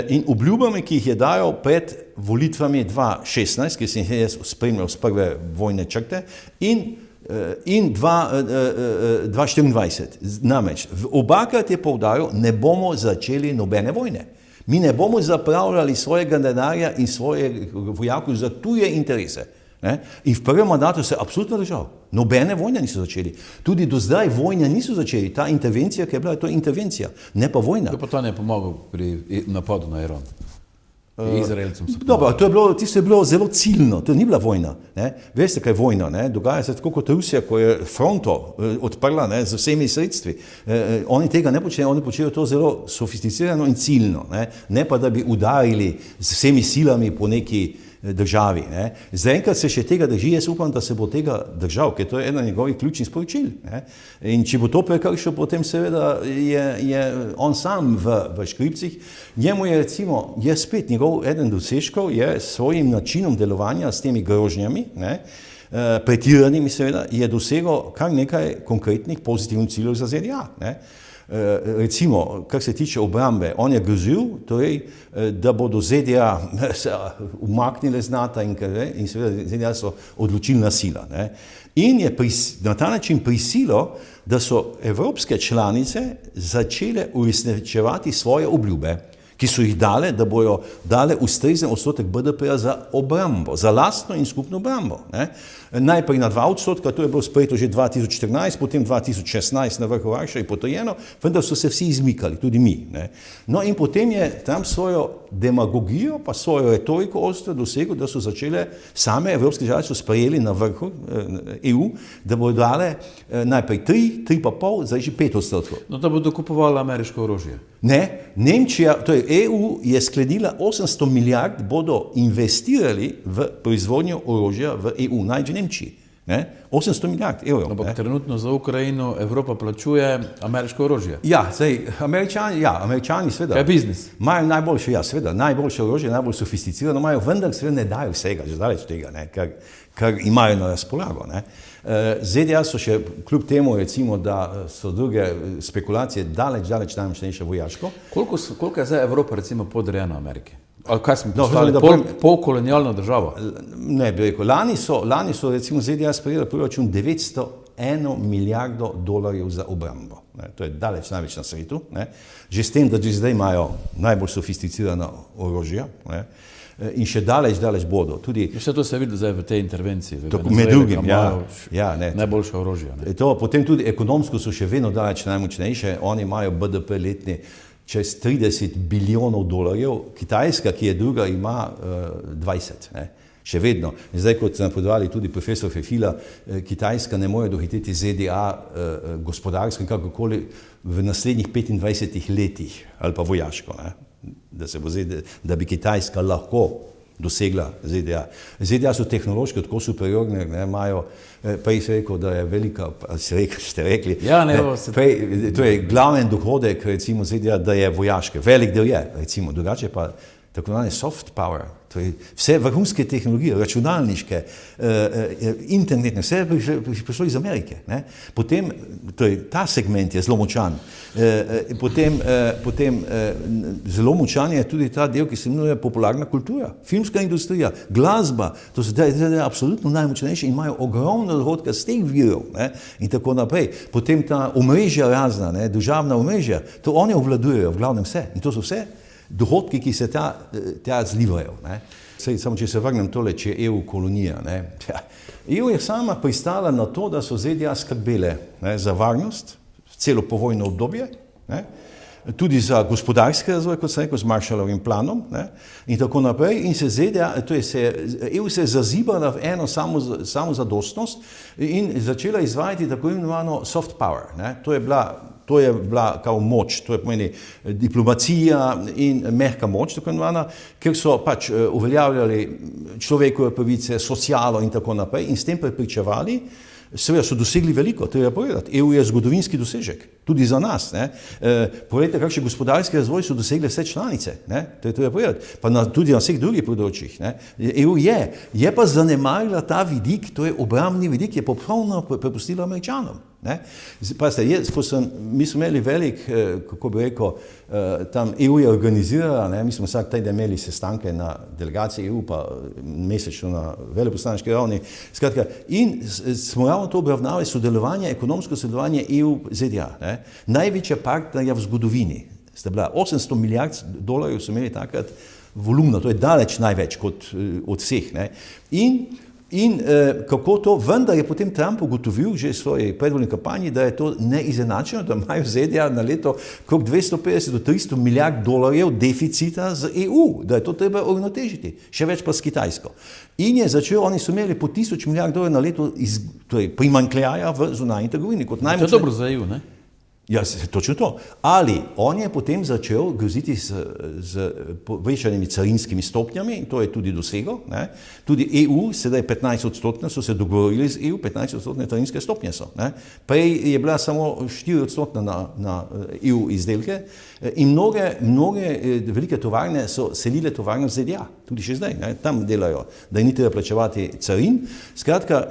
in obljubami, ki jih je dajal pred volitvami 2016, ki sem jih jaz spremljal z prve vojne črte, in 2024. Namreč, obakrat je poudaril, ne bomo začeli nobene vojne. Mi ne bomo zapravljali svojega denarja in svoje vojakov za tuje interese. Ne? In v prvem mandatu se absolutno držal. Nobene vojne niso začeli. Tudi do zdaj vojne niso začeli. Ta intervencija, ki je bila, to je intervencija, ne pa vojna. To pa to ne je pomagalo pri napadu na Iran. Izraelcem so dobro, tisto je bilo zelo ciljno, to ni bila vojna. Ne? Veste, kaj je vojna? Ne? Dogaja se tako kot Rusija, ko je fronto odprla, ne, z vsemi sredstvi. Oni tega ne počnejo, oni počnejo to zelo sofisticirano in ciljno. Ne pa, da bi udarili z vsemi silami po neki državi. Ne. Zaenkrat se še tega drži, jaz upam, da se bo tega držal, ker to je ena njegovih ključnih sporočil. Ne. In če bo to prekršil, potem seveda je on sam v škripcih. Njemu je recimo, je spet njegov eden dosežkov, je s svojim načinom delovanja s temi grožnjami, ne, pretiranimi seveda, je dosegel kar nekaj konkretnih pozitivnih ciljev za ZDA. Ne. Recimo, kar se tiče obrambe, on je grozil, torej, da bodo ZDA umaknile z NATO in seveda ZDA so odločilna sila. Ne. In je na ta način prisilo, da so evropske članice začele uresničevati svoje obljube, ki so jih dale, da bojo dale ustrezen odstotek BDP-ja za obrambo, za lastno in skupno obrambo. Ne. Najprej na 2%, to je bilo sprejeto že 2014, potem 2016 na vrhu Varšave potrjeno, vendar so se vsi izmikali, tudi mi. Ne. No in potem je tam svojo demagogijo, pa svojo retoriko ostro dosegel, da so začele same evropske države so sprejeli na vrhu EU, da bodo dale najprej 3,5, zdaj že 5%. No, da bodo kupovali ameriško orožje. Ne, Nemčija, to je EU je sklenila 800 milijard bodo investirali v proizvodnjo orožja v EU, največ v Nemčiji. Ne? 800 milijard evrov. Ampak trenutno za Ukrajino Evropa plačuje ameriško orožje. Ja, zdaj, Američani seveda. Kaj je biznis? Imajo najboljše, seveda, najboljše orožje, najbolj sofisticirano imajo, vendar seveda ne dajo vsega, že zdaleč tega, ne, kar imajo na razpolago. Ne. ZDA so še, kljub temu, recimo, da so druge spekulacije daleč najmočnejše vojaško. Koliko je zdaj Evropa recimo podrejena Ameriki? Ali kaj smo postali, polkolonialna država? Ne, bi rekel, lani so recimo ZDA sprejeli proračun 901 milijardo dolarjev za obrambo. Ne, to je daleč največ na svetu. Ne. Že s tem, da že zdaj imajo najbolj sofisticirana orožja. Ne. In še daleč bodo. Vse to se vidi zdaj v tej intervenciji. Med drugim, najboljše orožje. Potem tudi ekonomsko so še vedno daleč najmočnejše. Oni imajo BDP letni čez 30 bilijonov dolarjev, Kitajska, ki je druga, ima 20. Ne. Še vedno. Zdaj, kot so napovedovali tudi profesor Fefila, Kitajska ne more dohiteti ZDA gospodarsko in kakorkoli v naslednjih 25 letih, ali pa vojaško, ne. Da bi Kitajska lahko dosegla ZDA. ZDA so tehnološki tako superiorni, imajo, prej se rekel, da je velika, ste rekli, to je glaven dohodek, recimo ZDA, da je vojaške, velik del je, recimo, drugače pa tako imenovane soft power, to je vse vrhunske tehnologije, računalniške, internetne, vse je prišlo iz Amerike. Ne? Potem, ta segment je zelo močan. Potem zelo močan je tudi ta del, ki se imenuje popularna kultura, filmska industrija, glasba, to so absolutno najmočnejši in imajo ogromno dohodka z teh virov, ne? In tako naprej. Potem ta omrežja razna, ne? Državna omrežja, to oni obvladujejo v glavnem vse in to so vse dohodki, ki se tja zlivajo. Ne? Samo če se vrnem tole, če je EU kolonija. Ne? EU je sama pristala na to, da so ZDA skrbele, ne, za varnost, celo povojno obdobje, ne? Tudi za gospodarski razvoj, kot sem rekel, z Marshallovim planom, ne? In tako naprej. In EU se je zazibala v eno samozadostnost in začela izvajati tako imenovano soft power. Ne? To je bila kao moč, to je pomeni diplomacija in mehka moč, tako imenovana, ker so pač uveljavljali človekove pravice, socialo in tako naprej in s tem prepričevali, seveda so dosegli veliko, treba povedati. EU je zgodovinski dosežek, tudi za nas. Poglejte, kakšen gospodarski razvoj so dosegle vse članice, ne? To je treba povedati, pa tudi na vseh drugih področjih. Ne? EU je pa zanemarila ta vidik, to je obrambni vidik, je popolnoma prepustila Američanom. Mi smo imeli velik, kako bi rekel, tam EU je organizirala, ne? Mi smo vsak teden imeli sestanke na delegaciji EU, pa mesečno na veleposlaniški ravni, skratka, in smo ravno to obravnavali sodelovanje, ekonomsko sodelovanje EU-ZDA. Največja partnerja v zgodovini. Sta bila 800 milijard dolarjev so imeli takrat volumno, to je daleč največ kot od vseh. Ne? In kako to, vendar je potem Trump ugotovil že v svoji predvolilni kampanji, da je to neizenačeno, da imajo ZDA na leto okrog 250 do 300 milijard dolarjev deficita z EU, da je to treba uravnotežiti, še več pa s Kitajsko. In je začel, oni so imeli po 1000 milijard dolarjev na leto primanjkljaja v zunanji trgovini. To je dobro za EU, ne? Ja, točno to. Ali on je potem začel groziti z povečanimi carinskimi stopnjami in to je tudi dosegel. Ne? Tudi EU, sedaj 15% so se dogovorili z EU, 15% carinske stopnje so. Ne? Prej je bila samo 4% na EU izdelke in mnoge velike tovarne so selile tovarne v ZDA, tudi še zdaj, ne? Tam delajo, da ni treba plačevati carin. Skratka,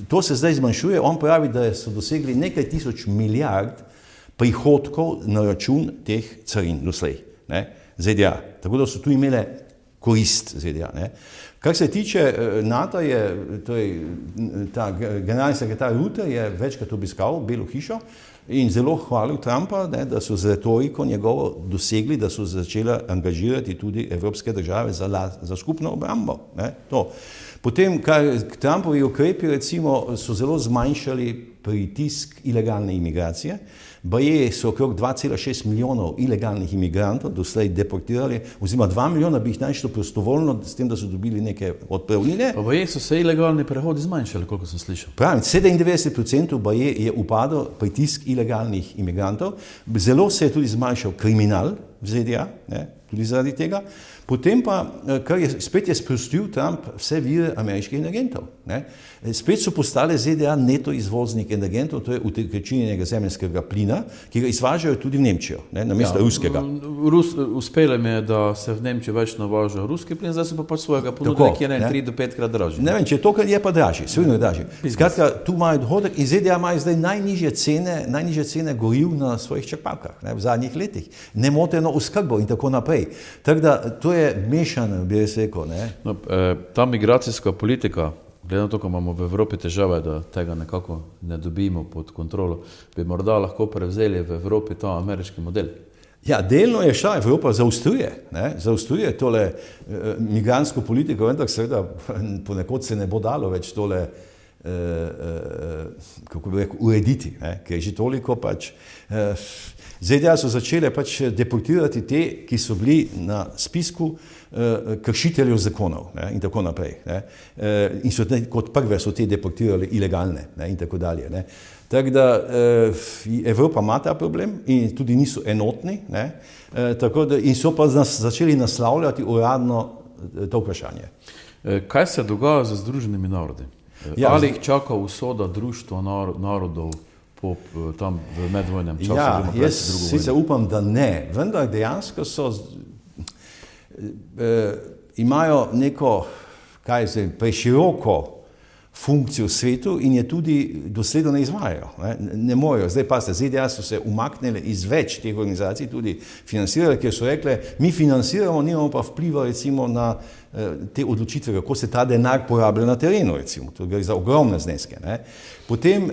to se zdaj zmanjšuje. On pravi, da so dosegli nekaj tisoč milijard prihodkov na račun teh carin doslej, ne, ZDA. Tako da so tu imele korist ZDA. Ne. Kar se tiče NATO, ta generalni sekretar Rutte je večkrat obiskal Belo hišo in zelo hvalil Trumpa, ne, da so z retoriko njegovo dosegli, da so začeli angažirati tudi evropske države za skupno obrambo. Ne, to. Potem, Trumpovi ukrepi recimo so zelo zmanjšali pritisk ilegalne imigracije. Baje so okrog 2,6 milijonov ilegalnih imigrantov doslej deportirali, oziroma 2 milijona bi jih našlo prostovoljno, s tem, da so dobili neke odpravnine. Pa baje so se ilegalni prehodi zmanjšali, koliko sem slišal. Pravim, 97% baje je upadal pritisk ilegalnih imigrantov. Zelo se je tudi zmanjšal kriminal v ZDA, ne? tudi zaradi tega. Potem pa, spet je sprostil Trump vse vire ameriških energentov. Ne? Spet so postale ZDA neto izvoznik energentov, to je utekočinjenega zemeljskega plina, ki ga izvažajo tudi v Nemčijo, ne? Namesto ruskega. Uspelo mi je, da se v Nemčijo več navaža ruski plin, zdaj se pa pač svojega ponudili, ki je 3 do 5 krat dražji. Ne vem, če to, kar je pa dražji, svojno je dražji. Skratka, tu imajo dohodek in ZDA imajo zdaj najnižje cene goriv na svojih črpalkah, ne? V zadnjih letih. Nemoteno oskrbo in tako naprej. Tako da to je mešano, bi jaz rekel. No, ta migracijska politika, glede na to, ko imamo v Evropi težave, da tega nekako ne dobimo pod kontrolo, bi morda lahko prevzeli v Evropi ta ameriški model. Ja, delno je šla, Evropa zaostruje tole migrantsko politiko, vendar seveda ponekod se ne bo dalo več tole kako bi rekel, urediti, ne? Ker je že toliko pač. ZDA so začele pač deportirati te, ki so bili na spisku kršiteljev zakonov, ne? In tako naprej. Ne? In so kot prve so te deportirali ilegalne, ne? In tako dalje. Ne? Tako da Evropa ima ta problem in tudi niso enotni, ne? Tako da, in so pa začeli naslavljati uradno to vprašanje. Kaj se dogaja z Združenimi narodi? Ja, ali jih čaka usoda društva narodov tam v medvojnem času? Ja, jaz sicer upam, da ne, vendar dejansko imajo neko, preširoko funkcijo v svetu in je tudi dosledno ne izvajajo. Ne morejo. Zdaj pa ZDA so se umaknile iz več teh organizacij, tudi financirale, ker so rekle, mi financiramo, nimamo pa vpliva recimo na te odločitve, kako se ta denar porablja na terenu, recimo. To gre za ogromne zneske. Ne? Potem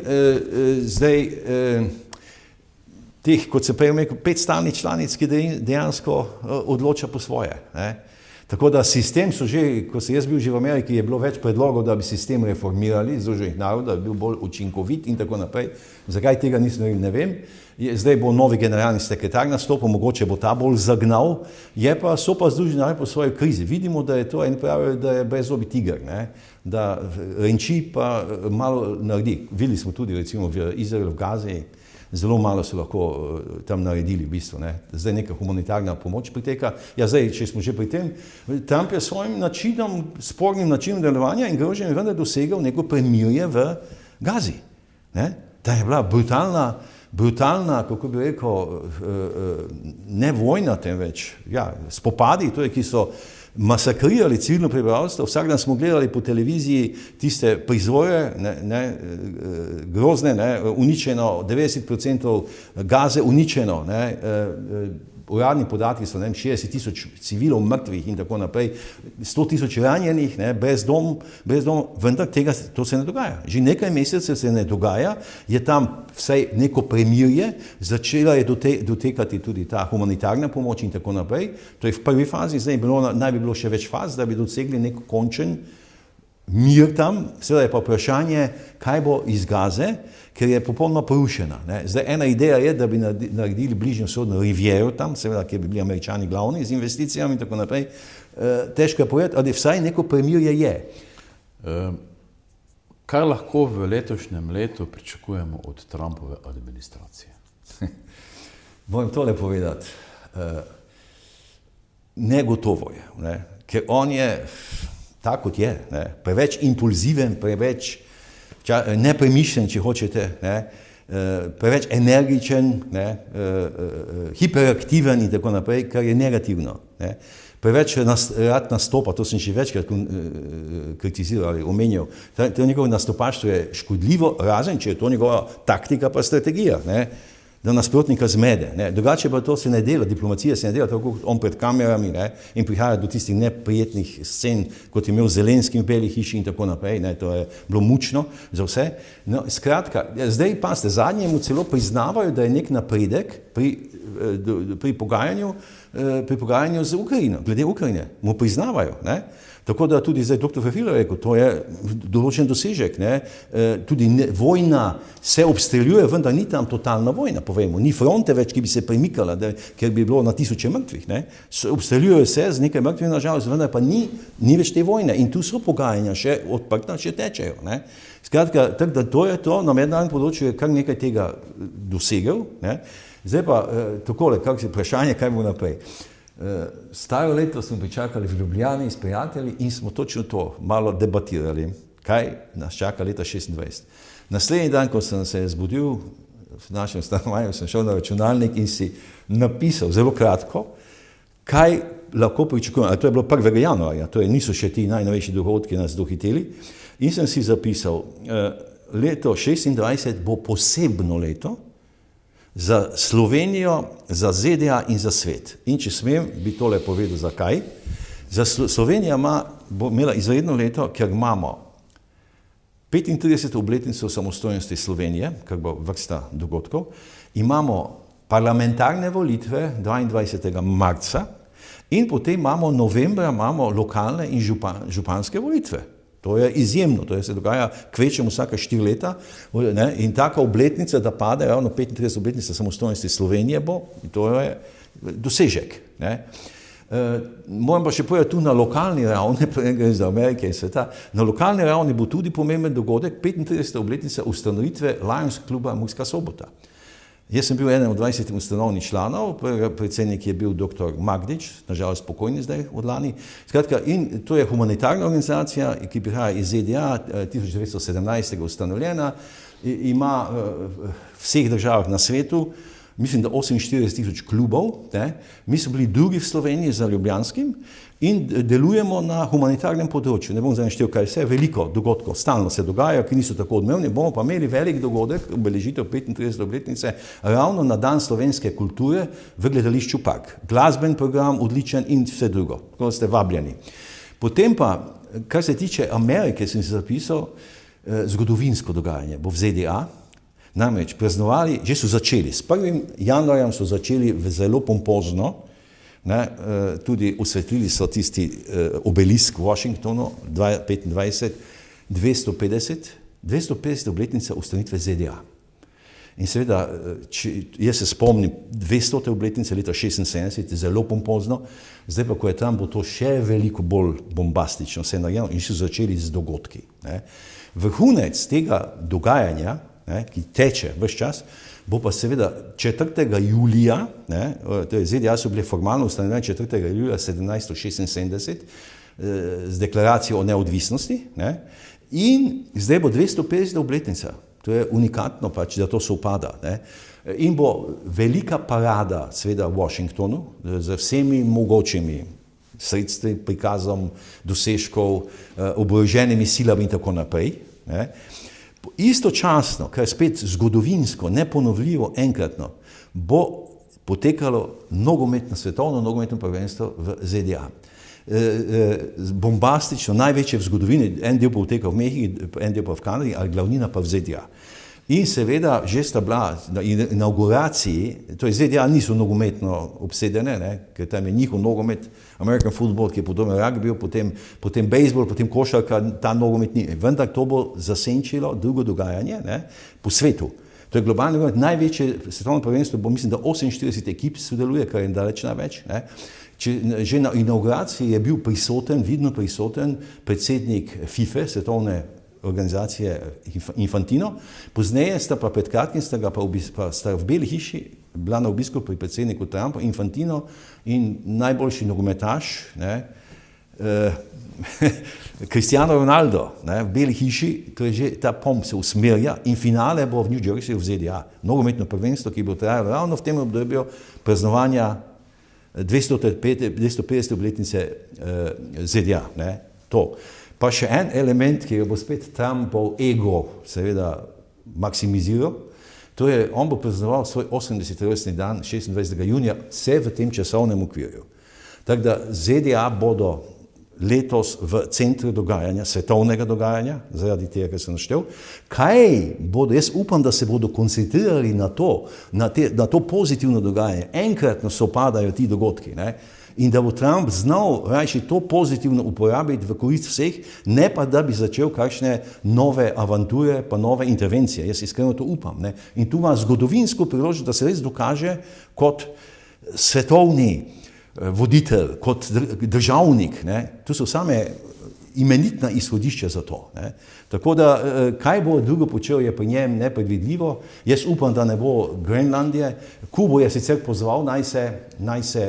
zdaj teh, kot se prej rekel, 5 stalnih članic, ki dejansko odloča po svoje. Ne? Tako da sistem so že, ko sem jaz bil že v Ameriki, je bilo več predlogov, da bi sistem reformirali, Združenih narodov, da bi bil bolj učinkovit in tako naprej. Zakaj tega nismo naredili, ne vem. Zdaj bo novi generalni sekretar nastopil, mogoče bo ta bolj zagnal, so pa Združeni narodi po svoji krizi. Vidimo, da je to en pravi, da je brezzobi tiger, ne? Da renči pa malo naredi. Videli smo tudi recimo v Izraelu, v Gazi, zelo malo so lahko tam naredili v bistvu. Ne? Zdaj neka humanitarna pomoč priteka. Ja, zdaj, če smo že pri tem, Trump je svojim načinom, spornim načinom delovanja in groženjem vendar dosegal neko premirje v Gazi. Ne? Ta je bila brutalna, kako bi rekel, ne vojna temveč, ja, spopadi, torej, ki so masakrirali civilno prebivalstvo. Vsak dan smo gledali po televiziji tiste prizore, grozne, uničeno, 90% Gaze uničeno, uradni podatki so 60,000 civilov mrtvih in tako naprej, 100,000 ranjenih, brez dom, vendar to se ne dogaja. Že nekaj mesecev se ne dogaja, je tam vsaj neko premirje, začela je dotekati tudi ta humanitarna pomoč in tako naprej. To je v prvi fazi, zdaj naj bi bilo še več faz, da bi dosegli nek končen mir tam. Seveda je pa vprašanje, kaj bo iz Gaze, ker je popolnoma porušena. Ne? Zdaj, ena ideja je, da bi naredili bližnjo vzhodno riviero tam, seveda, kjer bi bili Američani glavni z investicijami in tako naprej. Težko je povedati, ali vsaj neko premirje je. Kaj lahko v letošnjem letu pričakujemo od Trumpove administracije? Moram tole povedati. Negotovo je, ne? Ker on je tako kot je, ne? Preveč impulziven, preveč nepremišljen, če hočete, ne? Preveč energičen, ne? Hiperaktiven in tako naprej, kar je negativno. Ne? Preveč rad nastopa, to sem že večkrat kritiziral ali omenjal. To njegovo nastopaštvo je škodljivo, razen če je to njegova taktika pa strategija, ne? Da nasprotnika zmede. Ne? Drugače pa to se ne dela, diplomacija se ne dela tako kot on pred kamerami, ne? In prihaja do tistih neprijetnih scen, kot je imel Zelenski v Beli hiši in tako naprej. Ne? To je bilo mučno za vse. No, skratka, zdaj pa ste zadnje mu celo priznavajo, da je nek napredek pri pogajanju z Ukrajino, glede Ukrajine. Mu priznavajo. Ne? Tako da tudi zdaj dr. Fefilo je rekel, to je določen dosežek. Ne? Tudi vojna se obstreljuje, vendar ni tam totalna vojna, povemo. Ni fronte več, ki bi se premikala, ker bi bilo na 1000 mrtvih. Ne? Obstreljuje se z nekaj mrtvih, nažalost, vendar pa ni več te vojne. In tu so pogajanja še odprta, še tečejo. Ne? Skratka, tako da to je to, na mednarodnem področju je kar nekaj tega dosegel. Ne? Zdaj pa takole, vprašanje, kaj bo naprej. Staro leto smo pričakali v Ljubljani s prijatelji in smo točno to malo debatirali, kaj nas čaka leta 26. Naslednji dan, ko sem se zbudil v našem stanovanju, sem šel na računalnik in si napisal zelo kratko, kaj lahko pričakujem. To je bilo 1. januarja, to niso še ti najnovejši dogodki, ki nas dohiteli. In sem si zapisal, leto 26 bo posebno leto za Slovenijo, za ZDA in za svet. In če smem, bi tole povedal zakaj. Slovenija bo imela izredno leto, ker imamo 35. obletnico samostojnosti Slovenije, kar bo vrsta dogodkov, imamo parlamentarne volitve 22. marca in potem imamo novembra lokalne in županske volitve. To je izjemno, to se dogaja kvečem vsaka 4 leta, ne? In taka obletnica, da pade ravno 35. obletnica samostojnosti Slovenije bo, to je dosežek. Ne? Moram pa še povedati tu na lokalni ravni, gre za Amerike in sveta, na lokalni ravni bo tudi pomemben dogodek 35. obletnica ustanovitve Lions kluba Murska Sobota. Jaz sem bil eden od 20 ustanovnih članov, predsednik je bil dr. Magdič, nažalost pokojni zdaj od lani. Skratka, in to je humanitarna organizacija, ki prihaja iz ZDA, 1917. ustanovljena, ima v vseh državah na svetu, mislim, da 48,000 klubov, ne? Mi smo bili drugi v Sloveniji za ljubljanskim in delujemo na humanitarnem področju. Ne bom zdaj naštel, kaj vse, veliko dogodkov, stalno se dogajajo, ki niso tako odmevni, bomo pa imeli velik dogodek, obeležitev 35. obletnice, ravno na dan slovenske kulture v gledališču Park. Glasben program, odličen in vse drugo, tako ste vabljeni. Potem pa, kar se tiče Amerike, sem si zapisal, zgodovinsko dogajanje bo v ZDA. Namreč praznovali, že so začeli, s 1. januarjem so začeli zelo pompozno, ne, tudi osvetlili so tisti obelisk v Washingtonu, 25, 250 obletnica ustanovitve ZDA. In seveda, jaz se spomnim 200. obletnice leta 76, zelo pompozno, zdaj pa, ko je tam, bo to še veliko bolj bombastično, vse narejeno in so začeli z dogodki. Ne. Vrhunec tega dogajanja, ne, ki teče ves čas, bo pa seveda 4. julija, ne, torej ZDA so bile formalno ustanovljene 4. julija 1776 z deklaracijo o neodvisnosti, ne, in zdaj bo 250. obletnica. To je unikatno pač, da to sovpada. Ne. In bo velika parada seveda v Washingtonu z vsemi mogočimi sredstvi, prikazom dosežkov, oboroženimi silami in tako naprej. Ne. Istočasno, kar je spet zgodovinsko, neponovljivo, enkratno, bo potekalo svetovno nogometno prvenstvo v ZDA. Bombastično, največje v zgodovini, en del potekal v Mehiki, en del pa v Kanadi, ali glavnina pa v ZDA. In seveda, že sta bila na inauguraciji, to je ZDA niso nogometno obsedene, ne, ker tam je njihov nogomet, American football, ki je podoben rugbyju, potem bejzbol, potem košarka, ta nogomet ni. Vendar to bo zasenčilo drugo dogajanje, ne, po svetu. To je globalni nogomet, največje svetovno prvenstvo bo, mislim, da 48 ekip sodeluje, kar je daleč največ. Ne. Že na inauguraciji je bil vidno prisoten predsednik FIFA, svetovne organizacije Infantino, pozneje sta pa pred kratkim sta v Beli hiši bila na obisku pri predsedniku Trumpu, Infantino in najboljši nogometaš, Cristiano Ronaldo, ne, v Beli hiši, to je že ta pomp se usmerja in finale bo v New Jerseyju v ZDA. Nogometno prvenstvo, ki bo trajalo ravno v tem obdobju praznovanja 250. obletnice ZDA. Ne, to. Pa še en element, ki ga bo spet Trumpov ego seveda maksimiziral, to je, on bo praznoval svoj 80. rojstni dan 26. junija, vse v tem časovnem okvirju. Tako da ZDA bodo letos v centru dogajanja, svetovnega dogajanja, zaradi tega, kar sem naštel. Kaj bodo, jaz upam, da se bodo koncentrirali na to pozitivno dogajanje. Enkratno sopadajo ti dogodki, ne? In da bo Trump znal rajši to pozitivno uporabiti v korist vseh, ne pa da bi začel kakšne nove avanture, pa nove intervencije. Jaz iskreno to upam. Ne? In tu ima zgodovinsko priložnost, da se res dokaže kot svetovni voditelj, kot državnik. Ne? Tu so same imenitna izhodišča za to. Ne. Tako da, kaj bo drugo počel, je pri njem nepredvidljivo. Jaz upam, da ne bo Grenlandije. Kubo je sicer pozval, naj se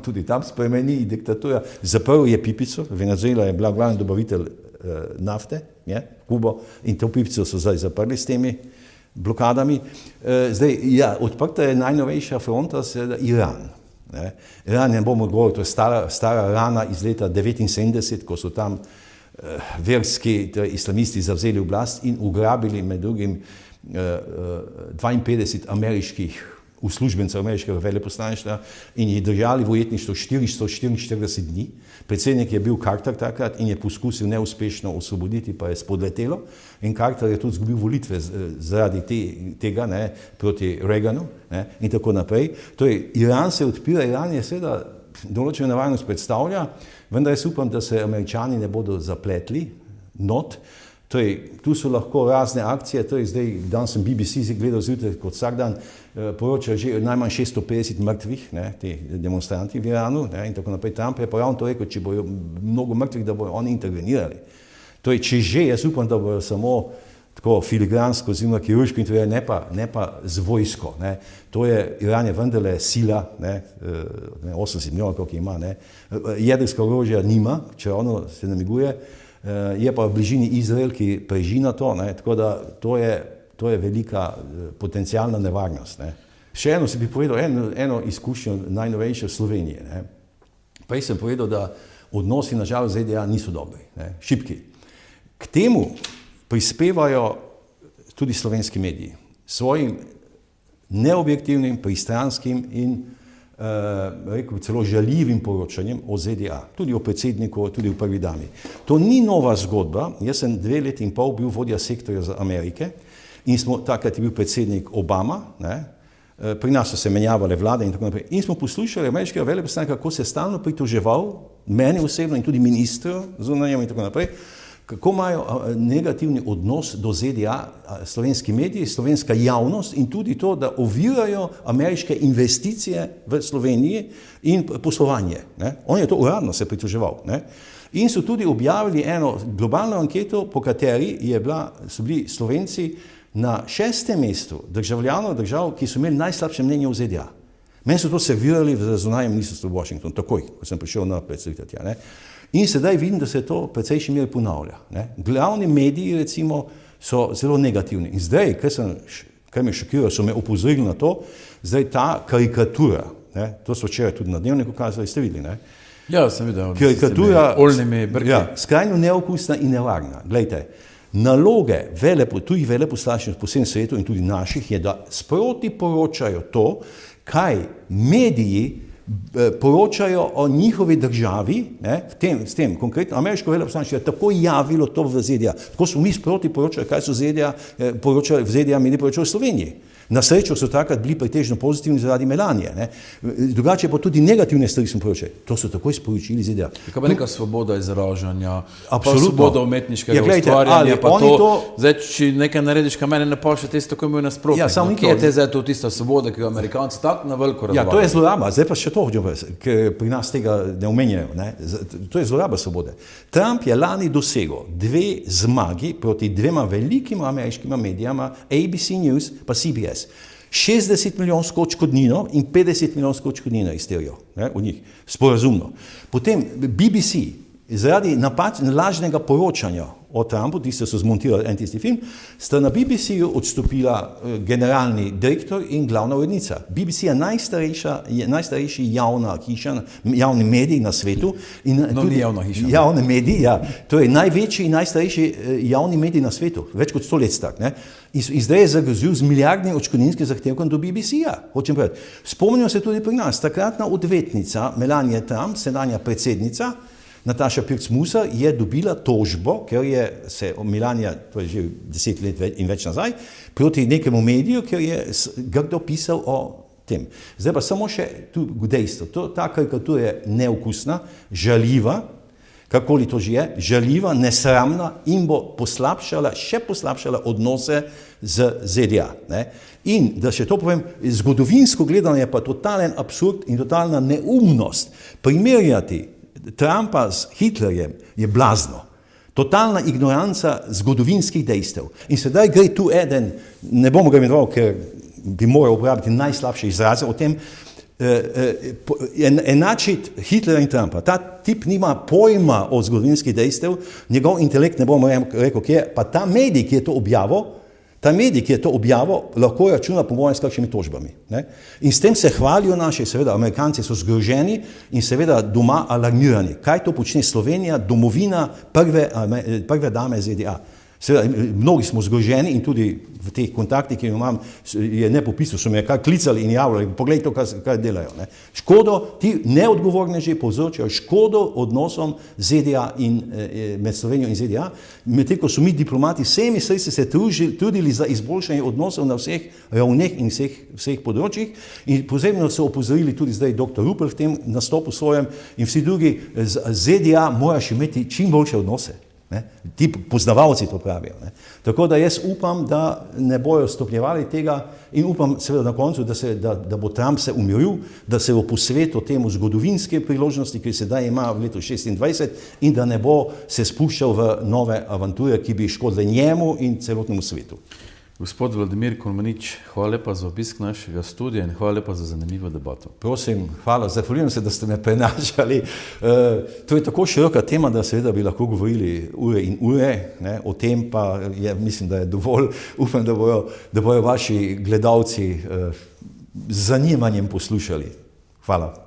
tudi tam spremeni diktatura. Zaprl je pipico, Venezuela je bila glavni dobavitelj nafte, Kubo, in to pipico so zdaj zaprli s temi blokadami. Zdaj, ja, odprta je najnovejša fronta, seveda Iran. Iran, ne bomo govorili, to je stara rana iz leta 1979, ko so tam verski islamisti zavzeli oblast in ugrabili med drugim 52 ameriških uslužbencev ameriškega veleposlaništva in jih držali v ujetništvu 444 dni. Predsednik je bil Carter takrat in je poskusil neuspešno osvoboditi, pa je spodletelo. In Carter je tudi izgubil volitve zaradi tega, ne, proti Reaganu, ne, in tako naprej. Torej, Iran se odpira, Iran je seveda določeno nevarnost predstavlja, vendar jaz upam, da se Američani ne bodo zapletli not. Torej, tu so lahko razne akcije, torej zdaj dan sem BBC gledal zjutraj kot vsak dan, poročajo že najmanj 650 mrtvih, ne, ti demonstranti v Iranu, ne, in tako naprej. Trump je pa ravno to rekel, če bojo mnogo mrtvih, da bojo oni intervenirali. Torej, če že, jaz upam, da bojo samo tako filigransko, oziroma kirurško intervenirali, ne pa z vojsko. Ne. To je, Iran je vendarle sila, ne, 80 milijonov, koliko ima, ne. Jedrska orožja nima, če ono se namiguje, je pa v bližini Izrael, ki preži na to, ne, tako da to je velika potencijalna nevarnost. Ne. Še eno si bi povedal, eno izkušnjo najnovejše v Sloveniji. Ne. Prej sem povedal, da odnosi na žalost ZDA niso dobri, ne, šibki. K temu prispevajo tudi slovenski mediji svojim neobjektivnim, pristranskim in rekel celo žaljivim poročanjem o ZDA, tudi o predsedniku, tudi v prvi dami. To ni nova zgodba. Jaz sem 2 leti in pol bil vodja sektorja za Amerike in smo, takrat je bil predsednik Obama, ne, pri nas so se menjavale vlade in tako naprej. In smo poslušali ameriškega veleposlanika, kako se je stalno pritoževal, meni osebno in tudi ministru zunanjem in tako naprej, kako imajo negativni odnos do ZDA slovenski mediji, slovenska javnost in tudi to, da ovirajo ameriške investicije v Sloveniji in poslovanje. Ne. On je to uradno se pritoževal. Ne. In so tudi objavili eno globalno anketo, po kateri so bili Slovenci na 6. mestu državljanov držav, ki so imeli najslabše mnenje o ZDA. Meni so to servirali v zunanjem ministrstvu v Washington, takoj, ko sem prišel na predstavitev tja. Ne. In sedaj vidim, da se to precejšnji meri ponavlja. Ne. Glavni mediji, recimo, so zelo negativni. In zdaj, kar me šokira, so me opozorili na to, zdaj ta karikatura, ne, to so včeraj tudi na Dnevniku kazali, ste videli, ne? Ja, sem videl. Karikatura, oljnimi brki. Ja, skrajno neokusna in nevarna. Glejte, naloge tujih veleposlaništev po vsem svetu in tudi naših je, da sproti poročajo to, kaj mediji poročajo o njihovi državi, ne, s tem konkretno ameriško veleposlaništvo je tako javilo to v ZDA. Tako smo mi sproti poročali, kaj so ZDA poročali, v ZDA mediji poročali v Sloveniji. Na srečo so takrat bili pretežno pozitivni zaradi Melanije. Ne. Drugače pa tudi negativne stvari smo poročali. To so takoj sporočili ZDA. Kaj pa neka svoboda izražanja, pa svoboda umetniškega ustvarjanja, pa to, zdaj, če nekaj narediš, kaj mene ne pošlje, te tako imel nasprotnik. Ja, samo kje je te zdaj to tista svoboda, ki jo Amerikanci tako na veliko razvalijo? Ja, to je zloraba. Zdaj pa še to hočem povedati, ker pri nas tega ne omenjajo. Ne. To je zloraba svobode. Trump je lani dosegel 2 zmagi proti 2 velikima ameriškima medijama, ABC News pa CBS. 60 milijonsko odškodnino in 50 milijonsko odškodnino izterijo v njih, sporazumno. Potem BBC, zaradi lažnega poročanja o Trumpu, tiste so zmontirali en tisti film, sta na BBC-ju odstopila generalni direktor in glavna urednica. BBC je najstarejši javna hiša, javni medij na svetu. In tudi javna hiša. Javni medij, ja. To je največji in najstarejši javni medij na svetu, več kot 100 let star. Ne? In zdaj je zagrozil z milijardnim odškodninskim zahtevkom do BBC-ja. Hočem povedati. Spomnimo se tudi pri nas, takratna odvetnica Melania Trump, sedanja predsednica, Nataša Pirc-Musar je dobila tožbo, ker je se Melania, to je že 10 let in več nazaj, proti nekemu mediju, ker je grdo pisal o tem. Zdaj pa samo še tu dejstvo. Ta karikatura je neokusna, žaljiva, kakoli to že je, žaljiva, nesramna in bo še poslabšala odnose z ZDA. Ne? In da še to povem, zgodovinsko gledano je pa totalen absurd in totalna neumnost primerjati Trumpa s Hitlerjem je blazno. Totalna ignoranca zgodovinskih dejstev. In sedaj gre tu eden, ne bomo ga imenoval, ker bi moral uporabiti najslabše izraze o tem, enačiti Hitlera in Trumpa. Ta tip nima pojma o zgodovinskih dejstev, njegov intelekt, ne bomo rekel, kje, pa ta medij, ki je to objavil, lahko računa po mojem s kakšnimi tožbami. Ne? In s tem se hvalijo naši, seveda, Amerikanci so zgroženi in seveda doma alarmirani. Kaj to počne Slovenija, domovina prve dame ZDA? Seveda, mnogi smo zgroženi in tudi v teh kontaktih, ki imam, je nepopisno, so me kar klicali in javljali, poglej to, kaj delajo. Ne? Škodo, ti neodgovorneži povzročajo škodo odnosom ZDA in med Slovenijo in ZDA, medtem ko so mi diplomati vsemi sredstvi se trudili za izboljšanje odnosov na vseh ravneh in vseh področjih in posebno so opozorili tudi zdaj dr. Rupel v tem nastopu svojem in vsi drugi, ZDA moraš imeti čim boljše odnose. Ne? Ti poznavalci to pravijo. Ne? Tako da jaz upam, da ne bojo stopnjevali tega in upam seveda na koncu, da bo Trump se umiril, da se bo posvetil temu zgodovinske priložnosti, ki sedaj ima v letu 2026 in da ne bo se spuščal v nove avanture, ki bi škodile njemu in celotnemu svetu. Gospod Vladimir Konmanič, hvala lepa za obisk našega studia in hvala lepa za zanimivo debato. Prosim, hvala, zahvaljujem se, da ste me prenašali. To je tako široka tema, da seveda bi lahko govorili ure in ure, ne? O tem pa mislim, da je dovolj. Upam, da bojo vaši gledalci z zanimanjem poslušali. Hvala.